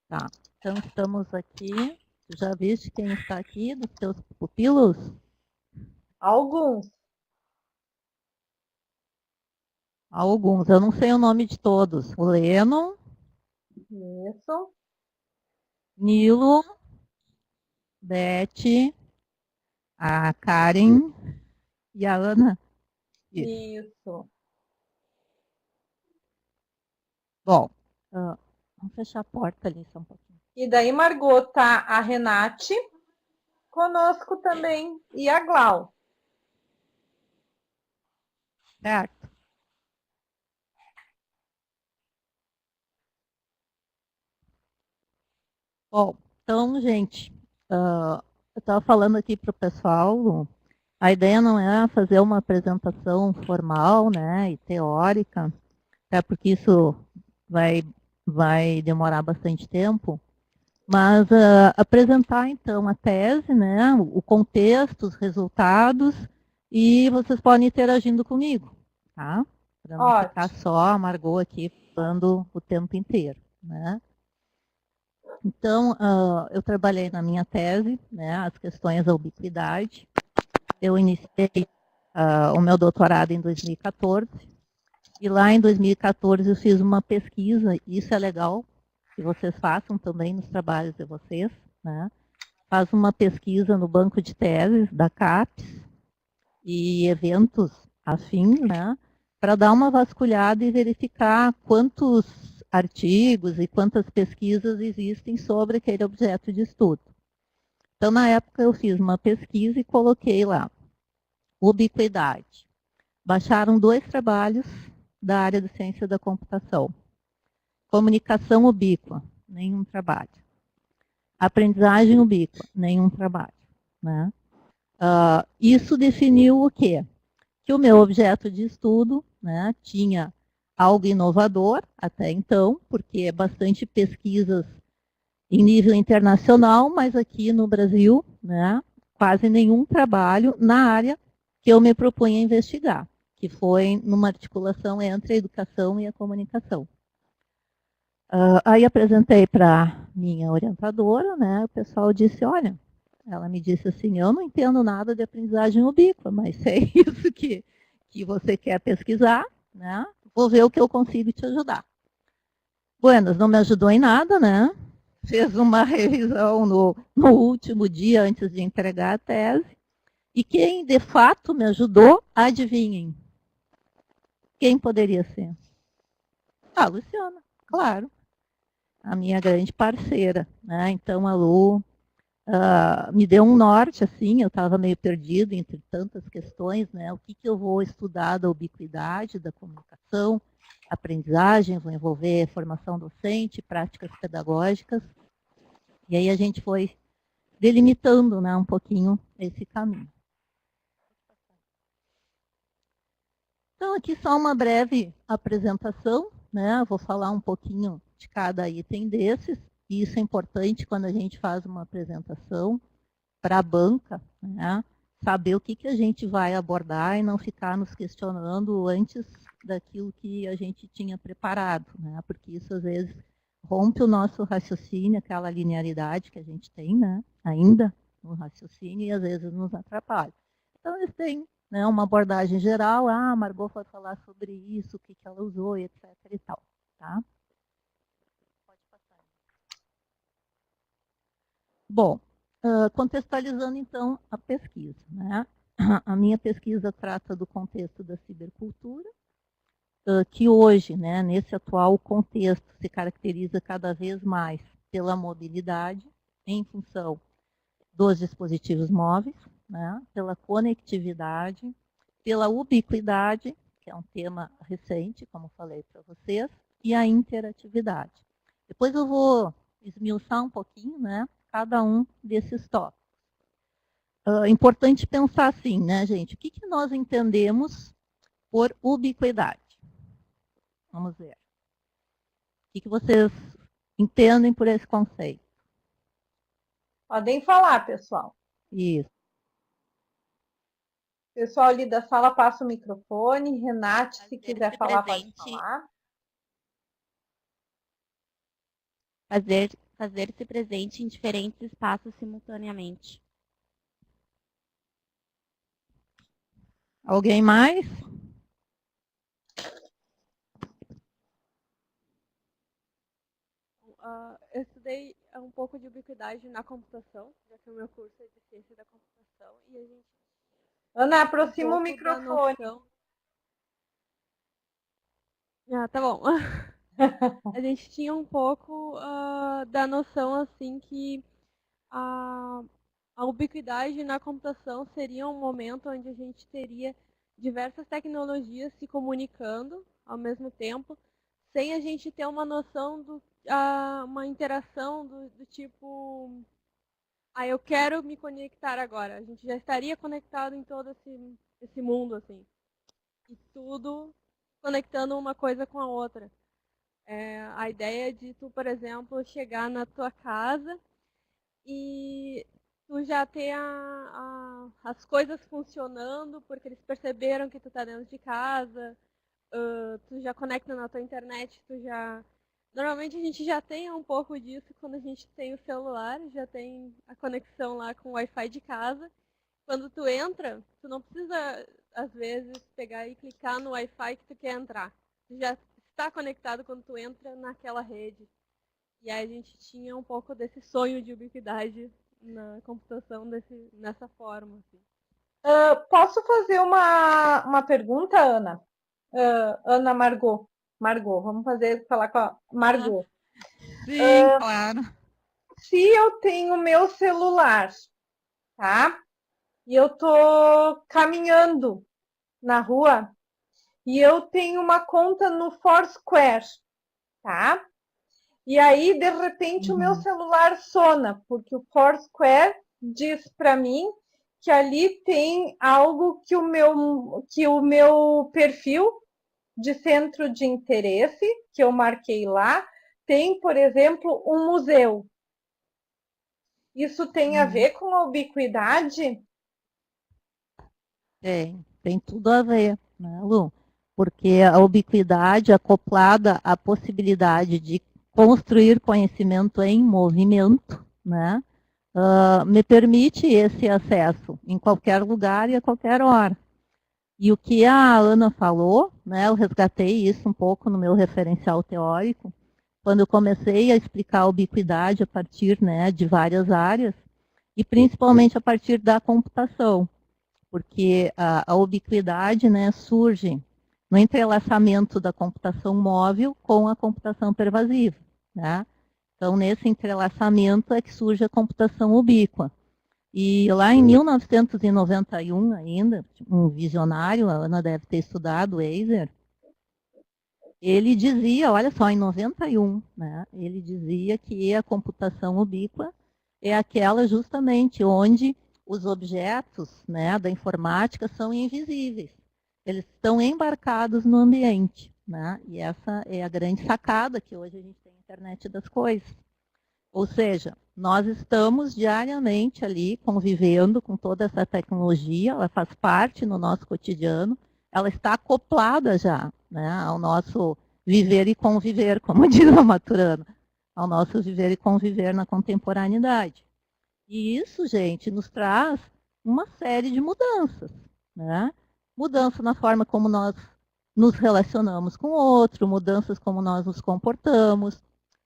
Tá. Então, estamos aqui. Tu já viste quem está aqui dos teus pupilos? Alguns. Alguns. Eu não sei o nome de todos. O Lennon, Isso. Nilo, Beth, a Karen e a Ana. Isso. Isso. Bom, vamos fechar a porta ali só um pouquinho. E daí, Margot, tá a Renate conosco também e a Glau. Certo? Bom, então, gente, eu estava falando aqui para o pessoal, a ideia não é fazer uma apresentação formal, né, e teórica, até porque isso vai, vai demorar bastante tempo, mas apresentar, então, a tese, né, o contexto, os resultados, e vocês podem ir interagindo comigo, tá? Para não ficar Ótimo. só a Margot aqui falando o tempo inteiro, né? Então, eu trabalhei na minha tese, né, as questões da ubiquidade. Eu iniciei o meu doutorado em 2014, e lá em 2014 eu fiz uma pesquisa, e isso é legal que vocês façam também nos trabalhos de vocês, né? Faz uma pesquisa no banco de teses da CAPES e eventos afins, né? Para dar uma vasculhada e verificar quantos artigos e quantas pesquisas existem sobre aquele objeto de estudo. Então, na época, eu fiz uma pesquisa e coloquei lá, ubiquidade. Baixaram 2 trabalhos da área de ciência da computação. Comunicação ubíqua, nenhum trabalho. Aprendizagem ubíqua, nenhum trabalho. Né? Isso definiu o quê? Que o meu objeto de estudo, né, tinha algo inovador até então, porque bastante pesquisas em nível internacional, mas aqui no Brasil, né, quase nenhum trabalho na área que eu me propunha a investigar, que foi numa articulação entre a educação e a comunicação. Aí apresentei para minha orientadora, né, o pessoal disse, olha, ela me disse assim, eu não entendo nada de aprendizagem ubíqua, mas se é isso que você quer pesquisar, né, vou ver o que eu consigo te ajudar. Buenas, não me ajudou em nada, né? Fez uma revisão no último dia antes de entregar a tese. E quem de fato me ajudou, adivinhem? Quem poderia ser? A Luciana, claro, a minha grande parceira. Né? Então a Lu me deu um norte, assim, eu estava meio perdido entre tantas questões, né? O que eu vou estudar da ubiquidade, da comunicação, aprendizagem, vou envolver formação docente, práticas pedagógicas. E aí a gente foi delimitando, né, um pouquinho esse caminho. Então, aqui só uma breve apresentação, né? Vou falar um pouquinho de cada item desses, e isso é importante quando a gente faz uma apresentação para a banca, né? Saber o que a gente vai abordar e não ficar nos questionando antes daquilo que a gente tinha preparado, né? Porque isso, às vezes, rompe o nosso raciocínio, aquela linearidade que a gente tem, né? Ainda no raciocínio, e às vezes nos atrapalha. Então, eles têm, né, uma abordagem geral, a Margot vai falar sobre isso, o que ela usou, etc. e tal. Tá? Pode passar. Bom, contextualizando então a pesquisa. Né? A minha pesquisa trata do contexto da cibercultura, que hoje, né, nesse atual contexto, se caracteriza cada vez mais pela mobilidade em função dos dispositivos móveis, né, pela conectividade, pela ubiquidade, que é um tema recente, como falei para vocês, e a interatividade. Depois eu vou esmiuçar um pouquinho, né, cada um desses tópicos. Importante pensar assim, né, gente? O que nós entendemos por ubiquidade? Vamos ver. O que vocês entendem por esse conceito? Podem falar, pessoal. Isso. Pessoal ali da sala, passa o microfone. Renate, se quiser Fazer-se falar, pode presente, falar. fazer, fazer-se presente em diferentes espaços simultaneamente. Alguém mais? Eu estudei um pouco de ubiquidade na computação, já que o meu curso é de ciência da computação, e a gente Ana, aproxima o pouco da microfone. noção. Tá bom. A gente tinha um pouco da noção assim que a ubiquidade na computação seria um momento onde a gente teria diversas tecnologias se comunicando ao mesmo tempo, sem a gente ter uma noção uma interação do tipo, eu quero me conectar agora. A gente já estaria conectado em todo esse mundo, assim. E tudo conectando uma coisa com a outra. A ideia de tu, por exemplo, chegar na tua casa e tu já ter as coisas funcionando, porque eles perceberam que tu tá dentro de casa, tu já conecta na tua internet, tu já... Normalmente a gente já tem um pouco disso quando a gente tem o celular, já tem a conexão lá com o Wi-Fi de casa. Quando tu entra, tu não precisa, às vezes, pegar e clicar no Wi-Fi que tu quer entrar. Tu já está conectado quando tu entra naquela rede. E aí a gente tinha um pouco desse sonho de ubiquidade na computação nessa forma. Assim. Posso fazer uma pergunta, Ana? Ana Margot. Margot, vamos falar com a Margot. Sim, claro. Se eu tenho meu celular, tá? E eu tô caminhando na rua e eu tenho uma conta no Foursquare, tá? E aí, de repente, o meu celular sona, porque o Foursquare diz para mim que ali tem algo que o meu perfil de centro de interesse, que eu marquei lá, tem, por exemplo, um museu. Isso tem a ver com a ubiquidade? Tem tudo a ver, né, Lu? Porque a ubiquidade acoplada à possibilidade de construir conhecimento em movimento, né, me permite esse acesso em qualquer lugar e a qualquer hora. E o que a Ana falou, né, eu resgatei isso um pouco no meu referencial teórico, quando eu comecei a explicar a ubiquidade a partir, né, de várias áreas, e principalmente a partir da computação, porque a ubiquidade, né, surge no entrelaçamento da computação móvel com a computação pervasiva, né? Então, nesse entrelaçamento é que surge a computação ubíqua. E lá em 1991 ainda, um visionário, a Ana deve ter estudado, Weiser, ele dizia, olha só, em 91, né, ele dizia que a computação ubíqua é aquela justamente onde os objetos, né, da informática são invisíveis. Eles estão embarcados no ambiente, né, e essa é a grande sacada que hoje a gente tem na internet das coisas. Ou seja, nós estamos diariamente ali convivendo com toda essa tecnologia, ela faz parte no nosso cotidiano, ela está acoplada já, né, ao nosso viver e conviver, como diz a Maturana, ao nosso viver e conviver na contemporaneidade. E isso, gente, nos traz uma série de mudanças, né? Mudança na forma como nós nos relacionamos com o outro, mudanças como nós nos comportamos,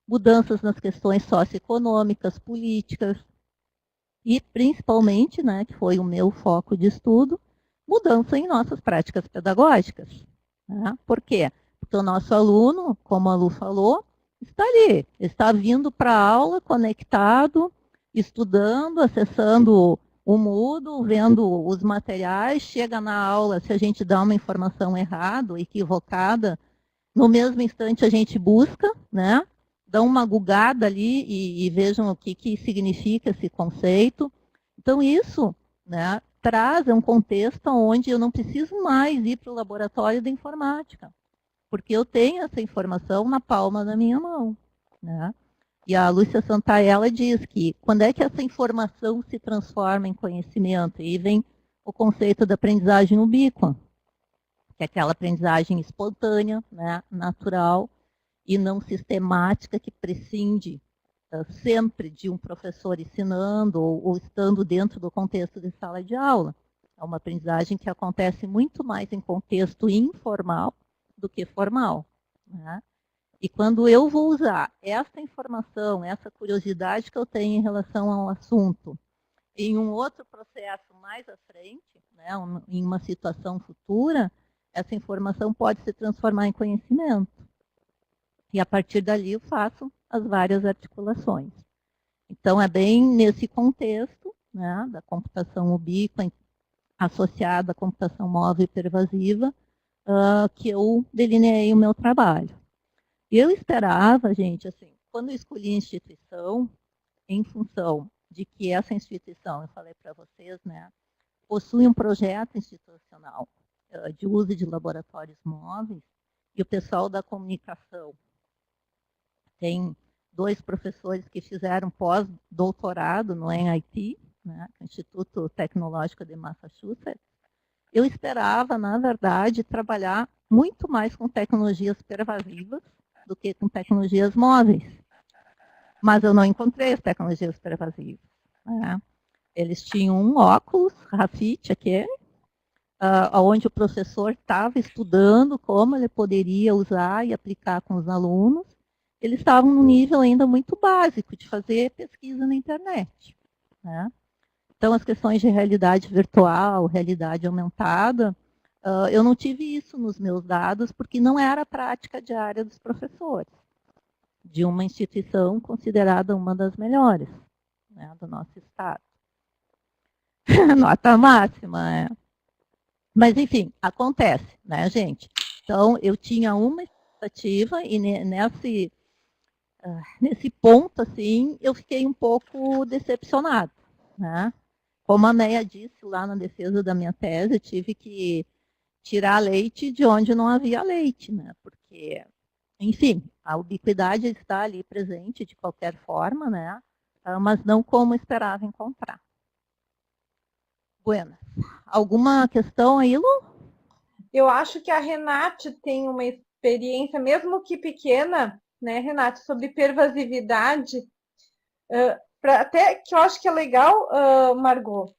mudanças nas questões socioeconômicas, políticas e, principalmente, né, que foi o meu foco de estudo, mudança em nossas práticas pedagógicas. Né? Por quê? Porque o nosso aluno, como a Lu falou, está ali, está vindo para a aula conectado, estudando, acessando o Moodle, vendo os materiais, chega na aula, se a gente dá uma informação errada, equivocada, no mesmo instante a gente busca, né? Dão uma gugada ali e vejam o que significa esse conceito. Então, isso, né, traz um contexto onde eu não preciso mais ir para o laboratório da informática, porque eu tenho essa informação na palma da minha mão. Né? E a Lúcia Santaella diz que quando é que essa informação se transforma em conhecimento? E vem o conceito da aprendizagem ubíqua, que é aquela aprendizagem espontânea, né, natural, e não sistemática, que prescinde sempre de um professor ensinando ou estando dentro do contexto de sala de aula. É uma aprendizagem que acontece muito mais em contexto informal do que formal, né? E quando eu vou usar essa informação, essa curiosidade que eu tenho em relação ao assunto, em um outro processo mais à frente, né, em uma situação futura, essa informação pode se transformar em conhecimento. E a partir dali eu faço as várias articulações. Então, é bem nesse contexto, né, da computação ubíqua associada à computação móvel e pervasiva, que eu delineei o meu trabalho. Eu esperava, gente, assim, quando eu escolhi a instituição, em função de que essa instituição, eu falei para vocês, né, possui um projeto institucional de uso de laboratórios móveis, e o pessoal da comunicação tem 2 professores que fizeram pós-doutorado no MIT, né, Instituto Tecnológico de Massachusetts. Eu esperava, na verdade, trabalhar muito mais com tecnologias pervasivas do que com tecnologias móveis. Mas eu não encontrei as tecnologias pervasivas, né? Eles tinham um óculos, Rafit, aquele, onde o professor estava estudando como ele poderia usar e aplicar com os alunos. Eles estavam num nível ainda muito básico de fazer pesquisa na internet, né? Então, as questões de realidade virtual, realidade aumentada, eu não tive isso nos meus dados, porque não era a prática diária dos professores, de uma instituição considerada uma das melhores, né, do nosso estado. Nota máxima, né? Mas, enfim, acontece, né, gente? Então, eu tinha uma expectativa e nesse ponto, assim, eu fiquei um pouco decepcionada, né? Como a Neia disse lá na defesa da minha tese, eu tive que tirar leite de onde não havia leite, né? Porque, enfim, a ubiquidade está ali presente de qualquer forma, né? Mas não como esperava encontrar. Buenas. Alguma questão aí, Lu? Eu acho que a Renate tem uma experiência, mesmo que pequena, né, Renate, sobre pervasividade, até que eu acho que é legal, Margot,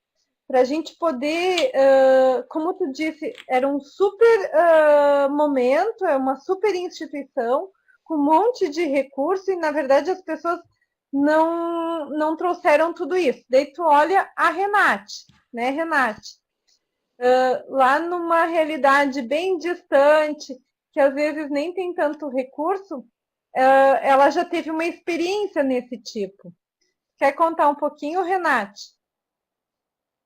para a gente poder, como tu disse, era um super momento, é uma super instituição, com um monte de recurso, e na verdade as pessoas não trouxeram tudo isso. Daí tu olha a Renate, né, Renate? Lá numa realidade bem distante, que às vezes nem tem tanto recurso, ela já teve uma experiência nesse tipo. Quer contar um pouquinho, Renate?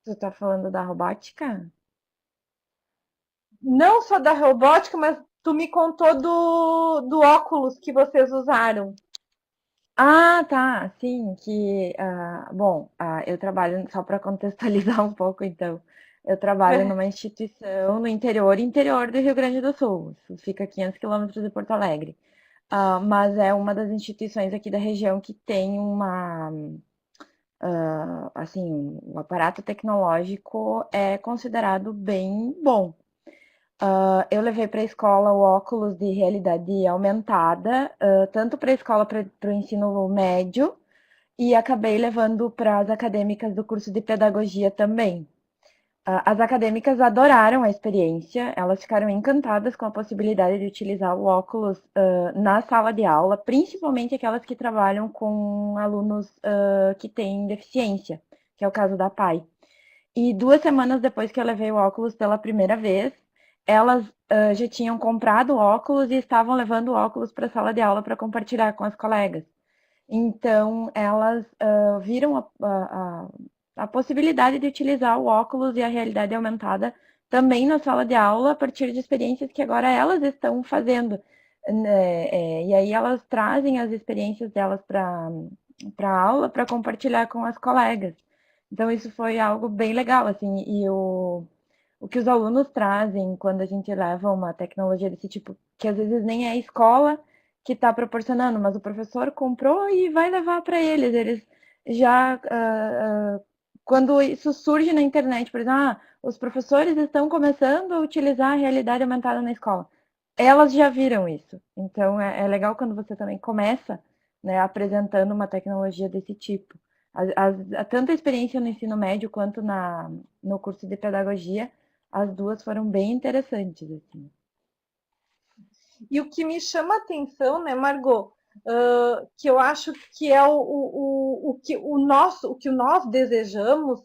Tu tá falando da robótica? Não só da robótica, mas tu me contou do óculos que vocês usaram. Ah, tá, sim, bom, eu trabalho, só para contextualizar um pouco, então, eu trabalho numa instituição no interior do Rio Grande do Sul, isso fica a 500 quilômetros de Porto Alegre, mas é uma das instituições aqui da região que tem assim, o aparato tecnológico é considerado bem bom. Eu levei para a escola o óculos de realidade aumentada, tanto para a escola para o ensino médio, e acabei levando para as acadêmicas do curso de pedagogia também. As acadêmicas adoraram a experiência, elas ficaram encantadas com a possibilidade de utilizar o óculos na sala de aula, principalmente aquelas que trabalham com alunos que têm deficiência, que é o caso da PAI. E 2 semanas depois que eu levei o óculos pela primeira vez, elas já tinham comprado o óculos e estavam levando o óculos para a sala de aula para compartilhar com as colegas. Então, elas viram a possibilidade de utilizar o óculos e a realidade aumentada também na sala de aula, a partir de experiências que agora elas estão fazendo. E aí elas trazem as experiências delas para a aula para compartilhar com as colegas. Então, isso foi algo bem legal, assim, e o que os alunos trazem quando a gente leva uma tecnologia desse tipo, que às vezes nem é a escola que está proporcionando, mas o professor comprou e vai levar para eles. Eles já, quando isso surge na internet, por exemplo, os professores estão começando a utilizar a realidade aumentada na escola. Elas já viram isso. Então, é legal quando você também começa né, apresentando uma tecnologia desse tipo. Tanto a experiência no ensino médio quanto no curso de pedagogia, as duas foram bem interessantes, assim. E o que me chama a atenção, né, Margot, que eu acho que é o que nós desejamos,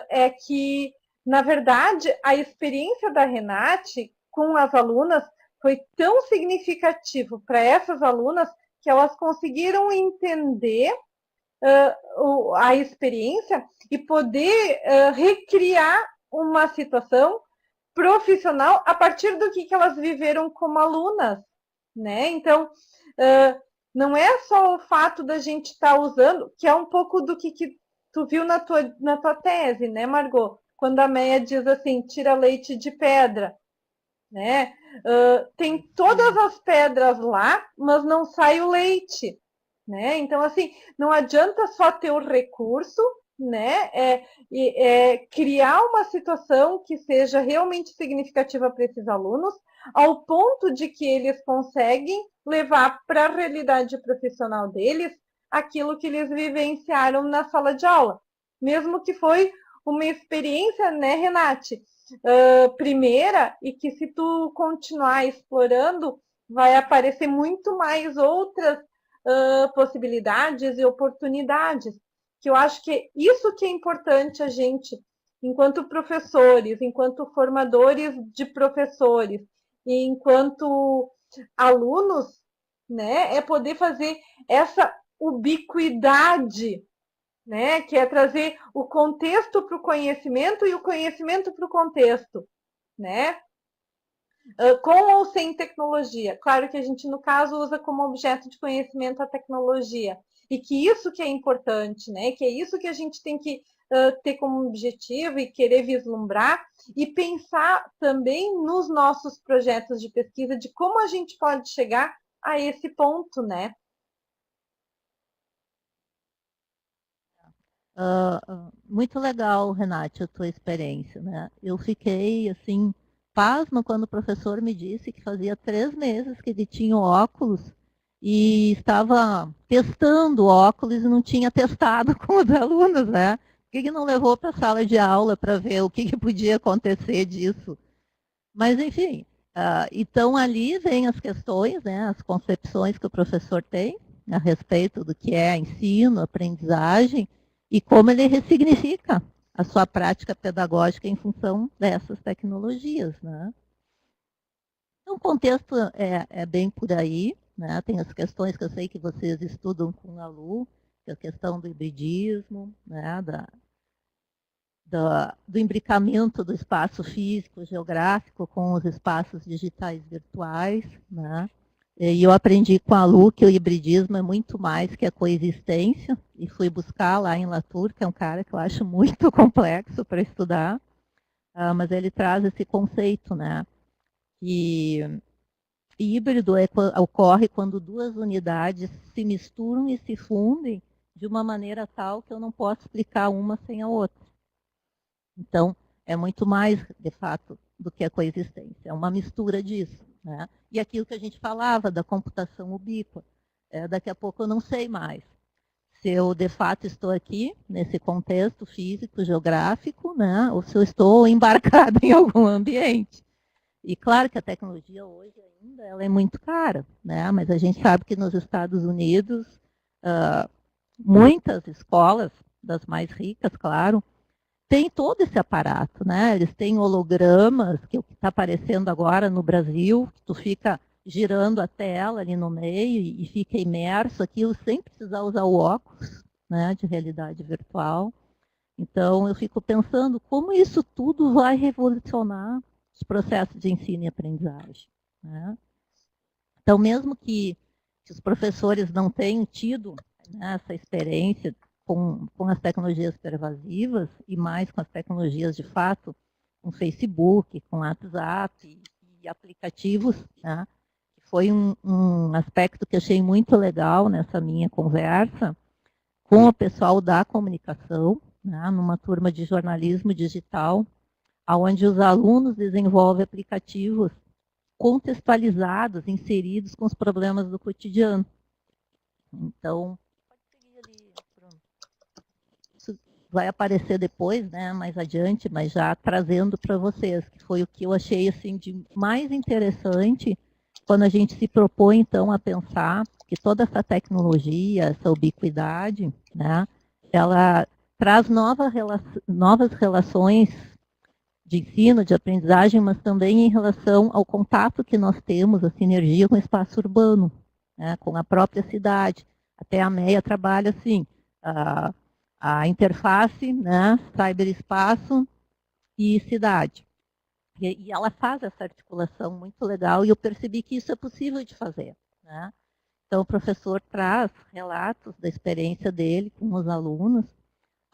é que, na verdade, a experiência da Renate com as alunas foi tão significativo para essas alunas que elas conseguiram entender a experiência e poder recriar uma situação profissional a partir do que elas viveram como alunas, né? Então, não é só o fato da gente estar usando, que é um pouco do que tu viu na tua tese, né, Margot? Quando a Meia diz assim, tira leite de pedra, né? Tem todas as pedras lá, mas não sai o leite, né? Então, assim, não adianta só ter o recurso, né? Criar uma situação que seja realmente significativa para esses alunos, ao ponto de que eles conseguem levar para a realidade profissional deles aquilo que eles vivenciaram na sala de aula. Mesmo que foi uma experiência, né, Renate? Primeira, e que se tu continuar explorando, vai aparecer muito mais outras possibilidades e oportunidades, que eu acho que isso que é importante a gente, enquanto professores, enquanto formadores de professores, e enquanto alunos, né, é poder fazer essa ubiquidade, né, que é trazer o contexto para o conhecimento e o conhecimento para o contexto, né? Com ou sem tecnologia. Claro que a gente, no caso, usa como objeto de conhecimento a tecnologia. E que isso que é importante, né? Que é isso que a gente tem que ter como objetivo e querer vislumbrar e pensar também nos nossos projetos de pesquisa de como a gente pode chegar a esse ponto, né? Muito legal, Renate, a tua experiência, né? Eu fiquei, assim, pasma quando o professor me disse que fazia 3 meses que ele tinha óculos e estava testando óculos e não tinha testado com os alunos, né? Por que não levou para a sala de aula para ver o que podia acontecer disso? Mas, enfim, então ali vem as questões, né, as concepções que o professor tem a respeito do que é ensino, aprendizagem, e como ele ressignifica a sua prática pedagógica em função dessas tecnologias, né? Então, o contexto é bem por aí, né? Tem as questões que eu sei que vocês estudam com a Lu, que é a questão do hibridismo, né? Do imbricamento do espaço físico, geográfico, com os espaços digitais virtuais, né? E eu aprendi com a Lu que o hibridismo é muito mais que a coexistência, e fui buscar lá em Latour, que é um cara que eu acho muito complexo para estudar, mas ele traz esse conceito, né? E híbrido ocorre quando 2 unidades se misturam e se fundem de uma maneira tal que eu não posso explicar uma sem a outra. Então, é muito mais, de fato, do que a coexistência. É uma mistura disso, né? E aquilo que a gente falava da computação ubíqua. Daqui a pouco eu não sei mais se eu, de fato, estou aqui, nesse contexto físico, geográfico, né? Ou se eu estou embarcado em algum ambiente. E claro que a tecnologia hoje ainda ela é muito cara, né? Mas a gente sabe que nos Estados Unidos, muitas escolas, das mais ricas, claro, tem todo esse aparato, né? Eles têm hologramas, que é o que está aparecendo agora no Brasil, que tu fica girando a tela ali no meio e fica imerso aquilo sem precisar usar o óculos, né, de realidade virtual. Então, eu fico pensando como isso tudo vai revolucionar os processos de ensino e aprendizagem, né? Então, mesmo que os professores não tenham tido, né, essa experiência com as tecnologias pervasivas e mais com as tecnologias de fato, com Facebook, com WhatsApp e aplicativos, né? Foi um aspecto que achei muito legal nessa minha conversa com o pessoal da comunicação, né, numa turma de jornalismo digital, onde os alunos desenvolvem aplicativos contextualizados, inseridos com os problemas do cotidiano. Então, pode seguir ali, Bruno. Isso vai aparecer depois, né, mais adiante, mas já trazendo para vocês, que foi o que eu achei assim de mais interessante quando a gente se propõe então a pensar que toda essa tecnologia, essa ubiquidade, né, ela traz novas relações de ensino, de aprendizagem, mas também em relação ao contato que nós temos, a sinergia com o espaço urbano, né, com a própria cidade. Até a MEA trabalha assim, a interface, né, cyberespaço e cidade. E ela faz essa articulação muito legal e eu percebi que isso é possível de fazer, né? Então o professor traz relatos da experiência dele com os alunos,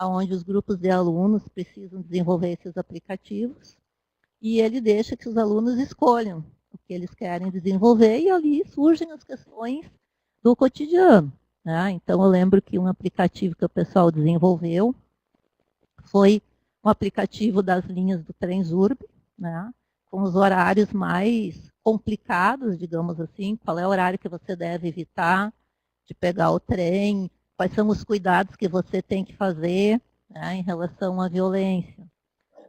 onde os grupos de alunos precisam desenvolver esses aplicativos e ele deixa que os alunos escolham o que eles querem desenvolver e ali surgem as questões do cotidiano, né? Então eu lembro que um aplicativo que o pessoal desenvolveu foi um aplicativo das linhas do Transurb, né? Com os horários mais complicados, digamos assim, qual é o horário que você deve evitar de pegar o trem, quais são os cuidados que você tem que fazer, né, em relação à violência.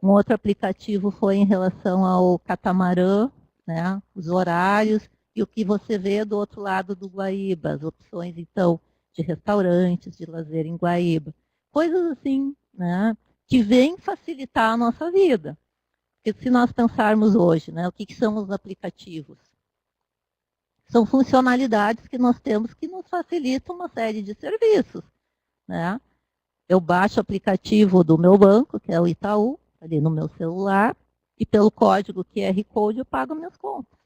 Um outro aplicativo foi em relação ao catamarã, né, os horários e o que você vê do outro lado do Guaíba, as opções, então, de restaurantes, de lazer em Guaíba. Coisas assim, né, que vêm facilitar a nossa vida. Porque se nós pensarmos hoje, né, o que são os aplicativos? São funcionalidades que nós temos que nos facilitam uma série de serviços, né? Eu baixo o aplicativo do meu banco, que é o Itaú, ali no meu celular, e pelo código QR Code eu pago minhas contas.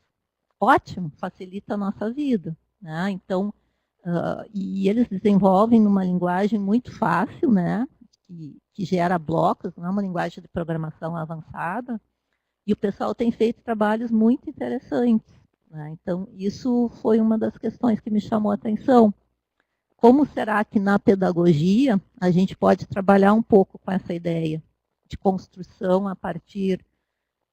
Ótimo, facilita a nossa vida, né? Então, e eles desenvolvem numa linguagem muito fácil, né? Que gera blocos, não é uma linguagem de programação avançada, e o pessoal tem feito trabalhos muito interessantes, né? Então, isso foi uma das questões que me chamou a atenção. Como será que na pedagogia a gente pode trabalhar um pouco com essa ideia de construção a partir,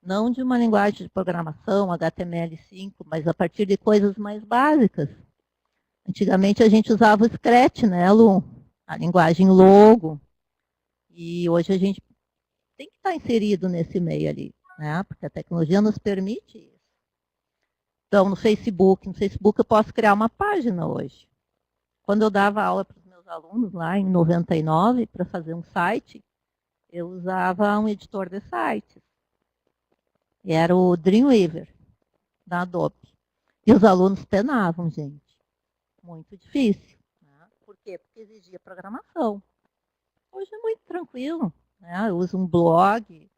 não de uma linguagem de programação, HTML5, mas a partir de coisas mais básicas. Antigamente a gente usava o Scratch, né, Lu? A linguagem Logo. E hoje a gente tem que estar inserido nesse meio ali, né? Porque a tecnologia nos permite isso. Então, no Facebook eu posso criar uma página hoje. Quando eu dava aula para os meus alunos lá em 99, para fazer um site, eu usava um editor de sites. E era o Dreamweaver, da Adobe. E os alunos penavam, gente. Muito difícil. Né? Por quê? Porque exigia programação. Hoje é muito tranquilo. Né? Eu uso um blog.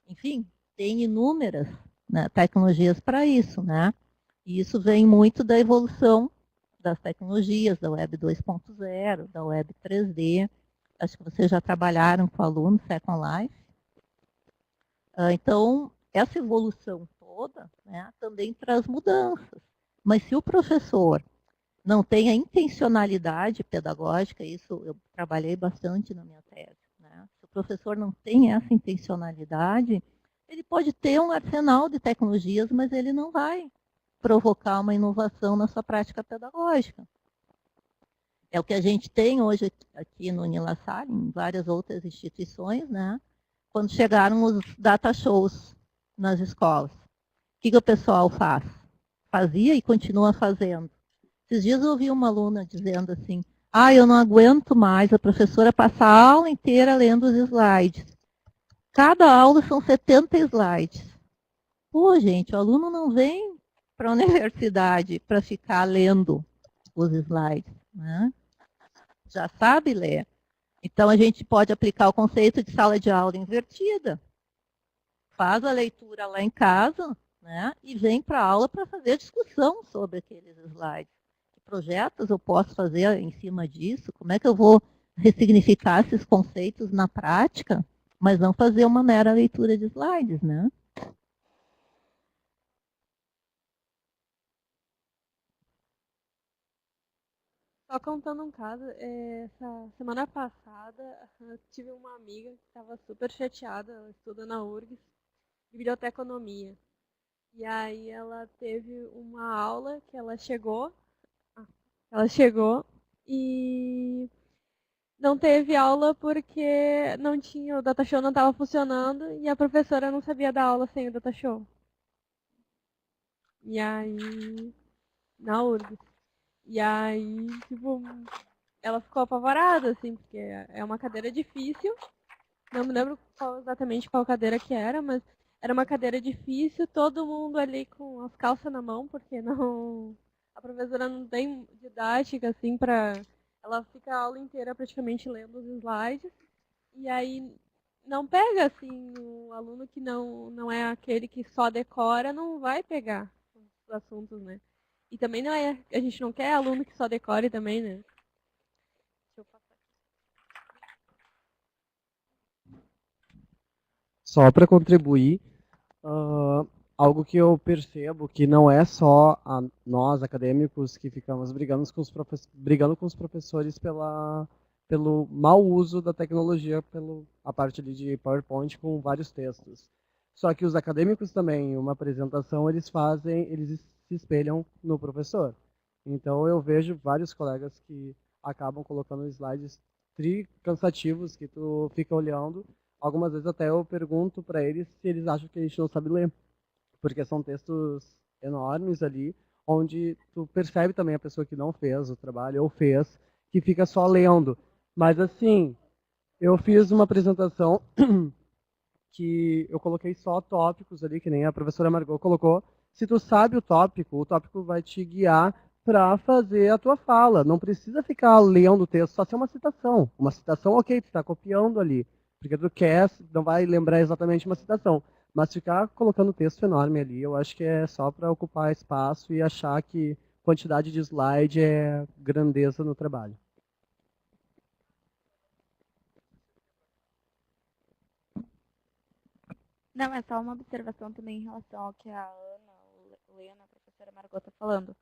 Enfim, tem inúmeras, né, tecnologias para isso. Né? E isso vem muito da evolução das tecnologias, da Web 2.0, da Web 3D. Acho que vocês já trabalharam com alunos Second Life. Então, essa evolução toda, né, também traz mudanças. Mas se o professor não tem a intencionalidade pedagógica, isso eu trabalhei bastante na minha tese, né? Se o professor não tem essa intencionalidade, ele pode ter um arsenal de tecnologias, mas ele não vai provocar uma inovação na sua prática pedagógica. É o que a gente tem hoje aqui no Unilassalle, em várias outras instituições, né? Quando chegaram os data shows nas escolas. O que o pessoal faz? Fazia e continua fazendo. Esses dias eu ouvi uma aluna dizendo assim, eu não aguento mais, a professora passa a aula inteira lendo os slides. Cada aula são 70 slides. Pô, gente, o aluno não vem para a universidade para ficar lendo os slides, né? Já sabe ler. Então, a gente pode aplicar o conceito de sala de aula invertida. Faz a leitura lá em casa, né, e vem para a aula para fazer a discussão sobre aqueles slides. Que projetos eu posso fazer em cima disso? Como é que eu vou ressignificar esses conceitos na prática, mas não fazer uma mera leitura de slides, né? Só contando um caso, essa semana passada eu tive uma amiga que estava super chateada, ela estuda na URGS, de biblioteconomia. E aí ela teve uma aula que ela chegou e não teve aula porque não tinha, o datashow não estava funcionando e a professora não sabia dar aula sem o datashow. E aí, na URGS. E aí, tipo, ela ficou apavorada, assim, porque é uma cadeira difícil. Não me lembro exatamente qual cadeira que era, mas era uma cadeira difícil, todo mundo ali com as calças na mão, porque não. A professora não tem didática, assim, pra. Ela fica a aula inteira praticamente lendo os slides. E aí não pega, assim, o aluno que não é aquele que só decora, não vai pegar os assuntos, né? E também não é. A gente não quer aluno que só decore também, né? Deixa eu passar. Só para contribuir, algo que eu percebo que não é só nós, acadêmicos, que ficamos brigando com os professores pelo mau uso da tecnologia, a parte ali de PowerPoint com vários textos. Só que os acadêmicos também, uma apresentação, eles se espelham no professor. Então eu vejo vários colegas que acabam colocando slides cansativos que tu fica olhando. Algumas vezes até eu pergunto para eles se eles acham que a gente não sabe ler, porque são textos enormes ali, onde tu percebe também a pessoa que não fez o trabalho ou fez, que fica só lendo. Mas assim, eu fiz uma apresentação que eu coloquei só tópicos ali, que nem a professora Margot colocou. Se tu sabe o tópico vai te guiar para fazer a tua fala. Não precisa ficar lendo o texto, só ser uma citação. Uma citação, ok, tu está copiando ali, porque tu quer, não vai lembrar exatamente uma citação. Mas ficar colocando texto enorme ali, eu acho que é só para ocupar espaço e achar que quantidade de slide é grandeza no trabalho. Não, é só uma observação também em relação ao que a Ana, o Lena, a professora Margot está falando,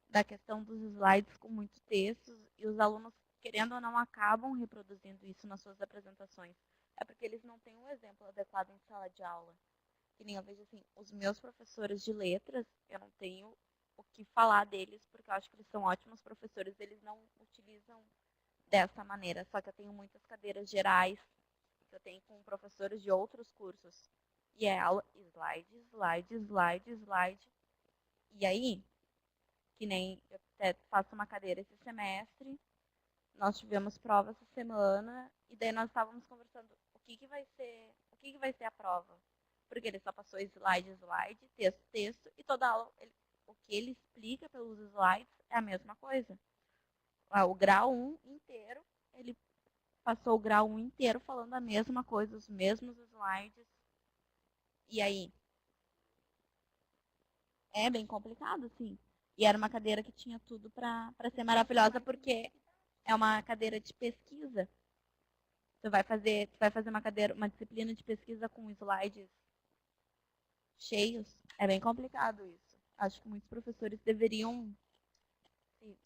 da questão dos slides com muitos textos e os alunos, querendo ou não, acabam reproduzindo isso nas suas apresentações. É porque eles não têm um exemplo adequado em sala de aula. Que nem eu vejo assim, os meus professores de letras, eu não tenho o que falar deles, porque eu acho que eles são ótimos professores, eles não utilizam dessa maneira. Só que eu tenho muitas cadeiras gerais, que eu tenho com professores de outros cursos. E é aula, slide, slide, slide, slide. E aí, que nem eu até faço uma cadeira esse semestre, nós tivemos prova essa semana, e daí nós estávamos conversando o que vai ser a prova. Porque ele só passou slide, slide, texto, texto, e toda aula, o que ele explica pelos slides é a mesma coisa. O grau 1 inteiro, ele passou o grau 1 inteiro falando a mesma coisa, os mesmos slides. E aí? É bem complicado, sim. E era uma cadeira que tinha tudo para ser maravilhosa, porque é uma cadeira de pesquisa. Tu vai fazer uma disciplina de pesquisa com slides cheios. É bem complicado isso. Acho que muitos professores deveriam,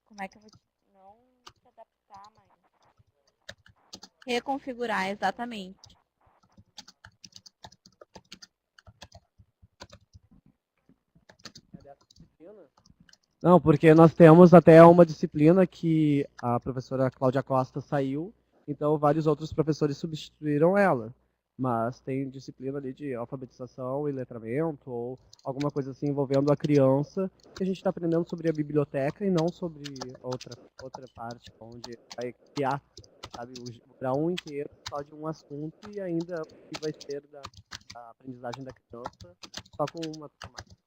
como é que eu vou não se adaptar, mas reconfigurar exatamente. Não, porque nós temos até uma disciplina que a professora Cláudia Costa saiu, então vários outros professores substituíram ela. Mas tem disciplina ali de alfabetização e letramento, ou alguma coisa assim envolvendo a criança, que a gente está aprendendo sobre a biblioteca e não sobre outra parte, onde vai criar, sabe, o grau 1 inteiro só de um assunto e ainda o que vai ser da aprendizagem da criança só com uma tomada.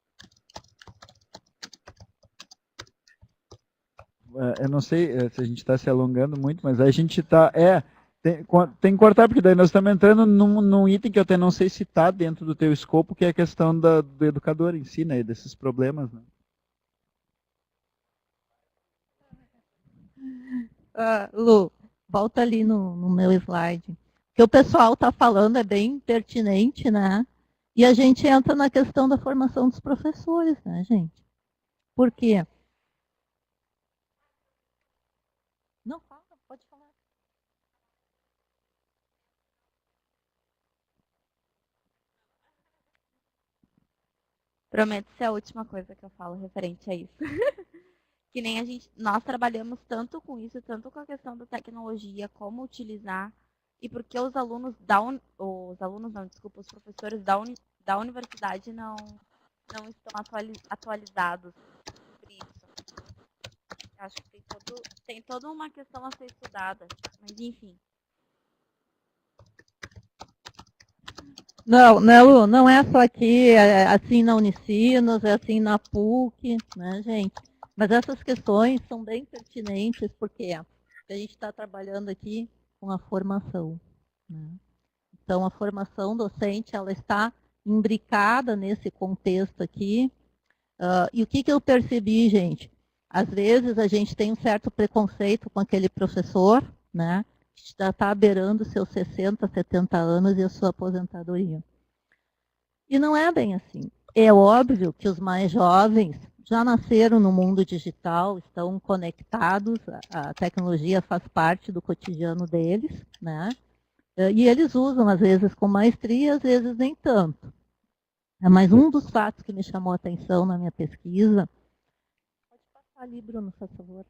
Eu não sei se a gente está se alongando muito, mas a gente está. Tem que cortar, porque daí nós estamos entrando num item que eu até não sei se está dentro do teu escopo, que é a questão do educador em si, né? Desses problemas, né? Lu, volta ali no meu slide. O que o pessoal está falando é bem pertinente, né? E a gente entra na questão da formação dos professores, né, gente? Por quê? Não, fala, pode falar. Prometo ser a última coisa que eu falo referente a isso. que nem nós trabalhamos tanto com isso, tanto com a questão da tecnologia, como utilizar, e porque os alunos os professores da universidade não estão atualizados sobre isso. Acho que tem toda uma questão a ser estudada, mas enfim. Não é só aqui, é assim na Unicinos, é assim na PUC, né, gente? Mas essas questões são bem pertinentes, porque a gente está trabalhando aqui com a formação, né? Então, a formação docente, ela está imbricada nesse contexto aqui. E o que eu percebi, gente? Às vezes, a gente tem um certo preconceito com aquele professor, né? Que já está beirando seus 60, 70 anos e a sua aposentadoria. E não é bem assim. É óbvio que os mais jovens já nasceram no mundo digital, estão conectados, a tecnologia faz parte do cotidiano deles, né? E eles usam, às vezes, com maestria, às vezes nem tanto. Mas um dos fatos que me chamou a atenção na minha pesquisa... Pode passar ali, Bruno, por favor.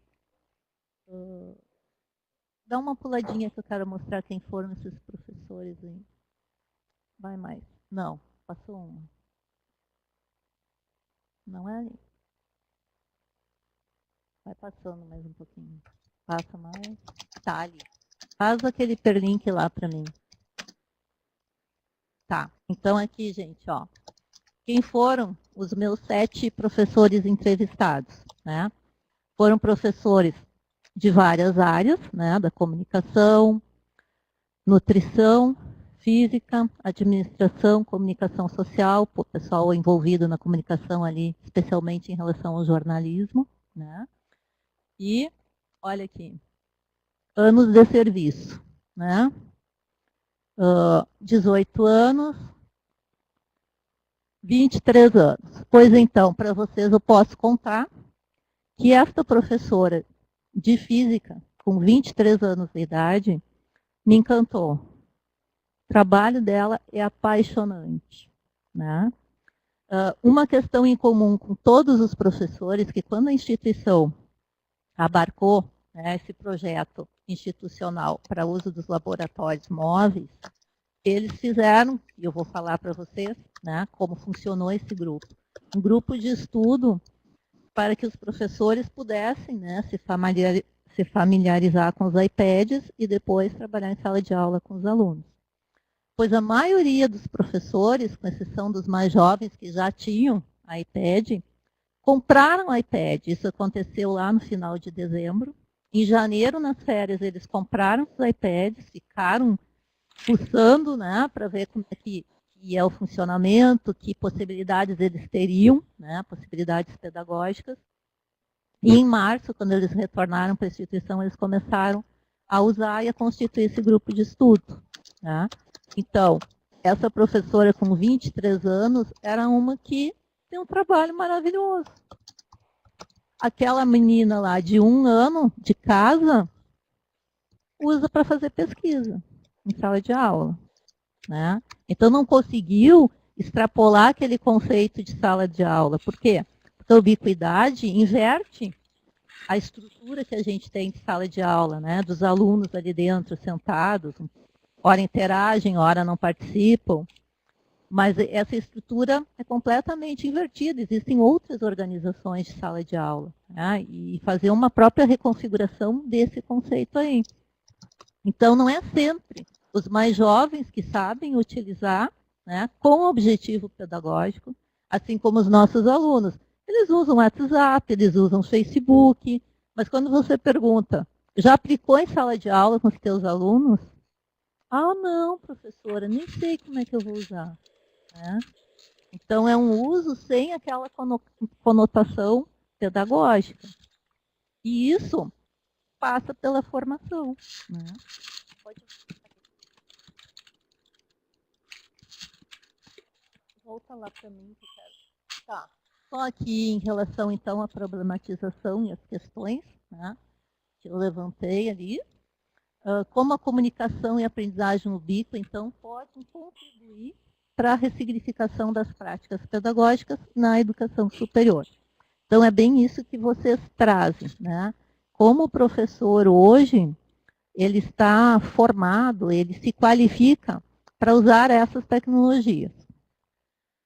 Dá uma puladinha que eu quero mostrar quem foram esses professores aí. Vai mais. Não, passou uma. Não é ali. Vai passando mais um pouquinho. Passa mais. Tá ali. Faz aquele hiperlink lá para mim. Tá. Então aqui, gente, ó. Quem foram os meus 7 professores entrevistados, né? Foram professores de várias áreas, né? Da comunicação, nutrição, física, administração, comunicação social, o pessoal envolvido na comunicação ali, especialmente em relação ao jornalismo, né? E, olha aqui, anos de serviço, né? 18 anos, 23 anos. Pois então, para vocês eu posso contar que esta professora de física, com 23 anos de idade, me encantou. O trabalho dela é apaixonante, né? Uma questão em comum com todos os professores, que quando a instituição abarcou, né, esse projeto institucional para uso dos laboratórios móveis, eles fizeram, e eu vou falar para vocês, né, como funcionou esse grupo. Um grupo de estudo para que os professores pudessem, né, se familiarizar com os iPads e depois trabalhar em sala de aula com os alunos. Pois a maioria dos professores, com exceção dos mais jovens que já tinham iPad, compraram o iPad. Isso aconteceu lá no final de dezembro. Em janeiro, nas férias, eles compraram os iPads, ficaram fuçando, né, para ver como é que é o funcionamento, que possibilidades eles teriam, né, possibilidades pedagógicas. E em março, quando eles retornaram para a instituição, eles começaram a usar e a constituir esse grupo de estudo, né? Então, essa professora com 23 anos era uma que tem um trabalho maravilhoso. Aquela menina lá de 1 ano de casa usa para fazer pesquisa em sala de aula, né? Então não conseguiu extrapolar aquele conceito de sala de aula. Por quê? Porque a ubiquidade inverte a estrutura que a gente tem de sala de aula, né? Dos alunos ali dentro sentados, ora interagem, ora não participam. Mas essa estrutura é completamente invertida. Existem outras organizações de sala de aula, né? E fazer uma própria reconfiguração desse conceito aí. Então, não é sempre os mais jovens que sabem utilizar, né, com objetivo pedagógico, assim como os nossos alunos. Eles usam WhatsApp, eles usam Facebook, mas quando você pergunta, já aplicou em sala de aula com os teus alunos? Ah, não, professora, nem sei como é que eu vou usar. Né? Então, é um uso sem aquela conotação pedagógica. E isso passa pela formação. Né? Pode... Volta lá para mim que eu quero. Tá. Só aqui em relação, então, à problematização e as questões, né, que eu levantei ali. Como a comunicação e a aprendizagem ubíqua, então, podem contribuir para a ressignificação das práticas pedagógicas na educação superior. Então, é bem isso que vocês trazem, né? Como o professor hoje, ele está formado, ele se qualifica para usar essas tecnologias.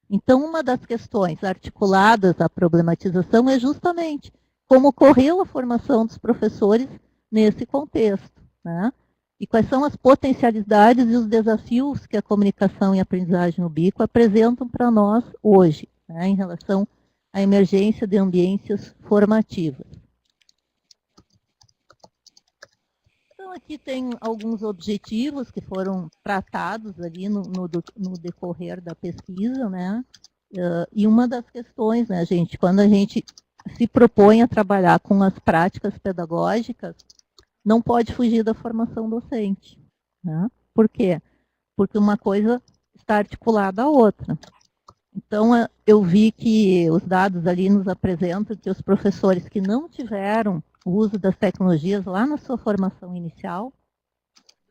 Então, uma das questões articuladas à problematização é justamente como ocorreu a formação dos professores nesse contexto, né? E quais são as potencialidades e os desafios que a comunicação e a aprendizagem ubíqua apresentam para nós hoje, né, em relação à emergência de ambiências formativas. Então, aqui tem alguns objetivos que foram tratados ali no decorrer da pesquisa, né? E uma das questões, né, gente, quando a gente se propõe a trabalhar com as práticas pedagógicas, não pode fugir da formação docente, né? Por quê? Porque uma coisa está articulada à outra. Então, eu vi que os dados ali nos apresentam que os professores que não tiveram o uso das tecnologias lá na sua formação inicial,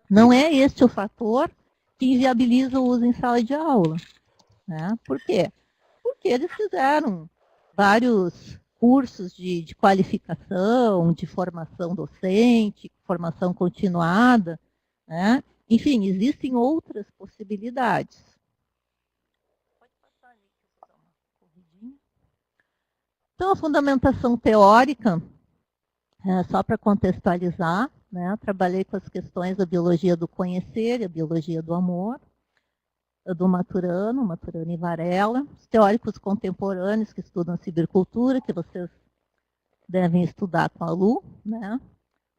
não é este o fator que inviabiliza o uso em sala de aula, né? Por quê? Porque eles fizeram vários cursos de qualificação, de formação docente, formação continuada, né? Enfim, existem outras possibilidades. Pode passar ali, que eu vou dar uma corridinha. Então, a fundamentação teórica, só para contextualizar, né? Trabalhei com as questões da biologia do conhecer e a biologia do amor, do Maturano e Varela, os teóricos contemporâneos que estudam cibercultura, que vocês devem estudar com a Lu, né?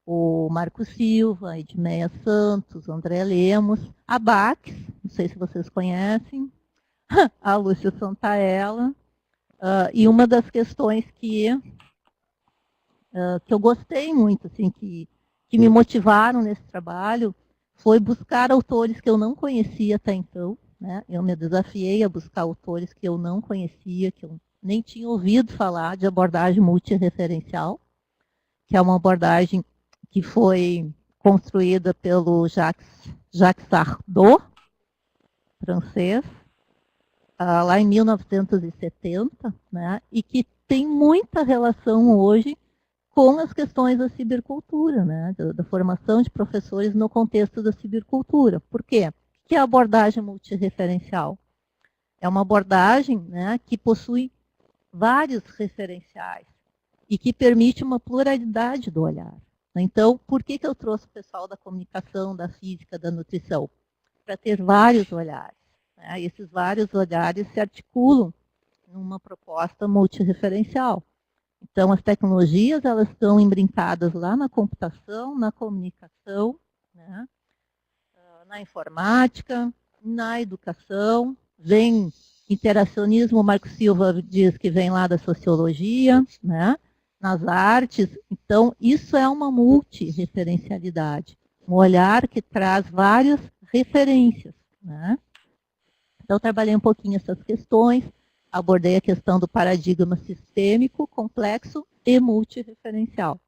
O Marco Silva, Edmeia Santos, André Lemos, a Bax, não sei se vocês conhecem, a Lúcia Santaella, e uma das questões que eu gostei muito, assim, que me motivaram nesse trabalho, foi buscar autores que eu não conhecia até então, né? Eu me desafiei a buscar autores que eu não conhecia, que eu nem tinha ouvido falar de abordagem multireferencial, que é uma abordagem que foi construída pelo Jacques Sardou, francês, lá em 1970, né? E que tem muita relação hoje com as questões da cibercultura, né? Da formação de professores no contexto da cibercultura. Por quê? O que é a abordagem multireferencial? É uma abordagem, né, que possui vários referenciais e que permite uma pluralidade do olhar. Então, por que eu trouxe o pessoal da comunicação, da física, da nutrição? Para ter vários olhares, né? E esses vários olhares se articulam numa proposta multireferencial. Então, as tecnologias, elas estão embrincadas lá na computação, na comunicação, né? Na informática, na educação, vem interacionismo, o Marco Silva diz que vem lá da sociologia, né? Nas artes. Então, isso é uma multireferencialidade, um olhar que traz várias referências, né? Então, trabalhei um pouquinho essas questões, abordei a questão do paradigma sistêmico, complexo e multireferencial.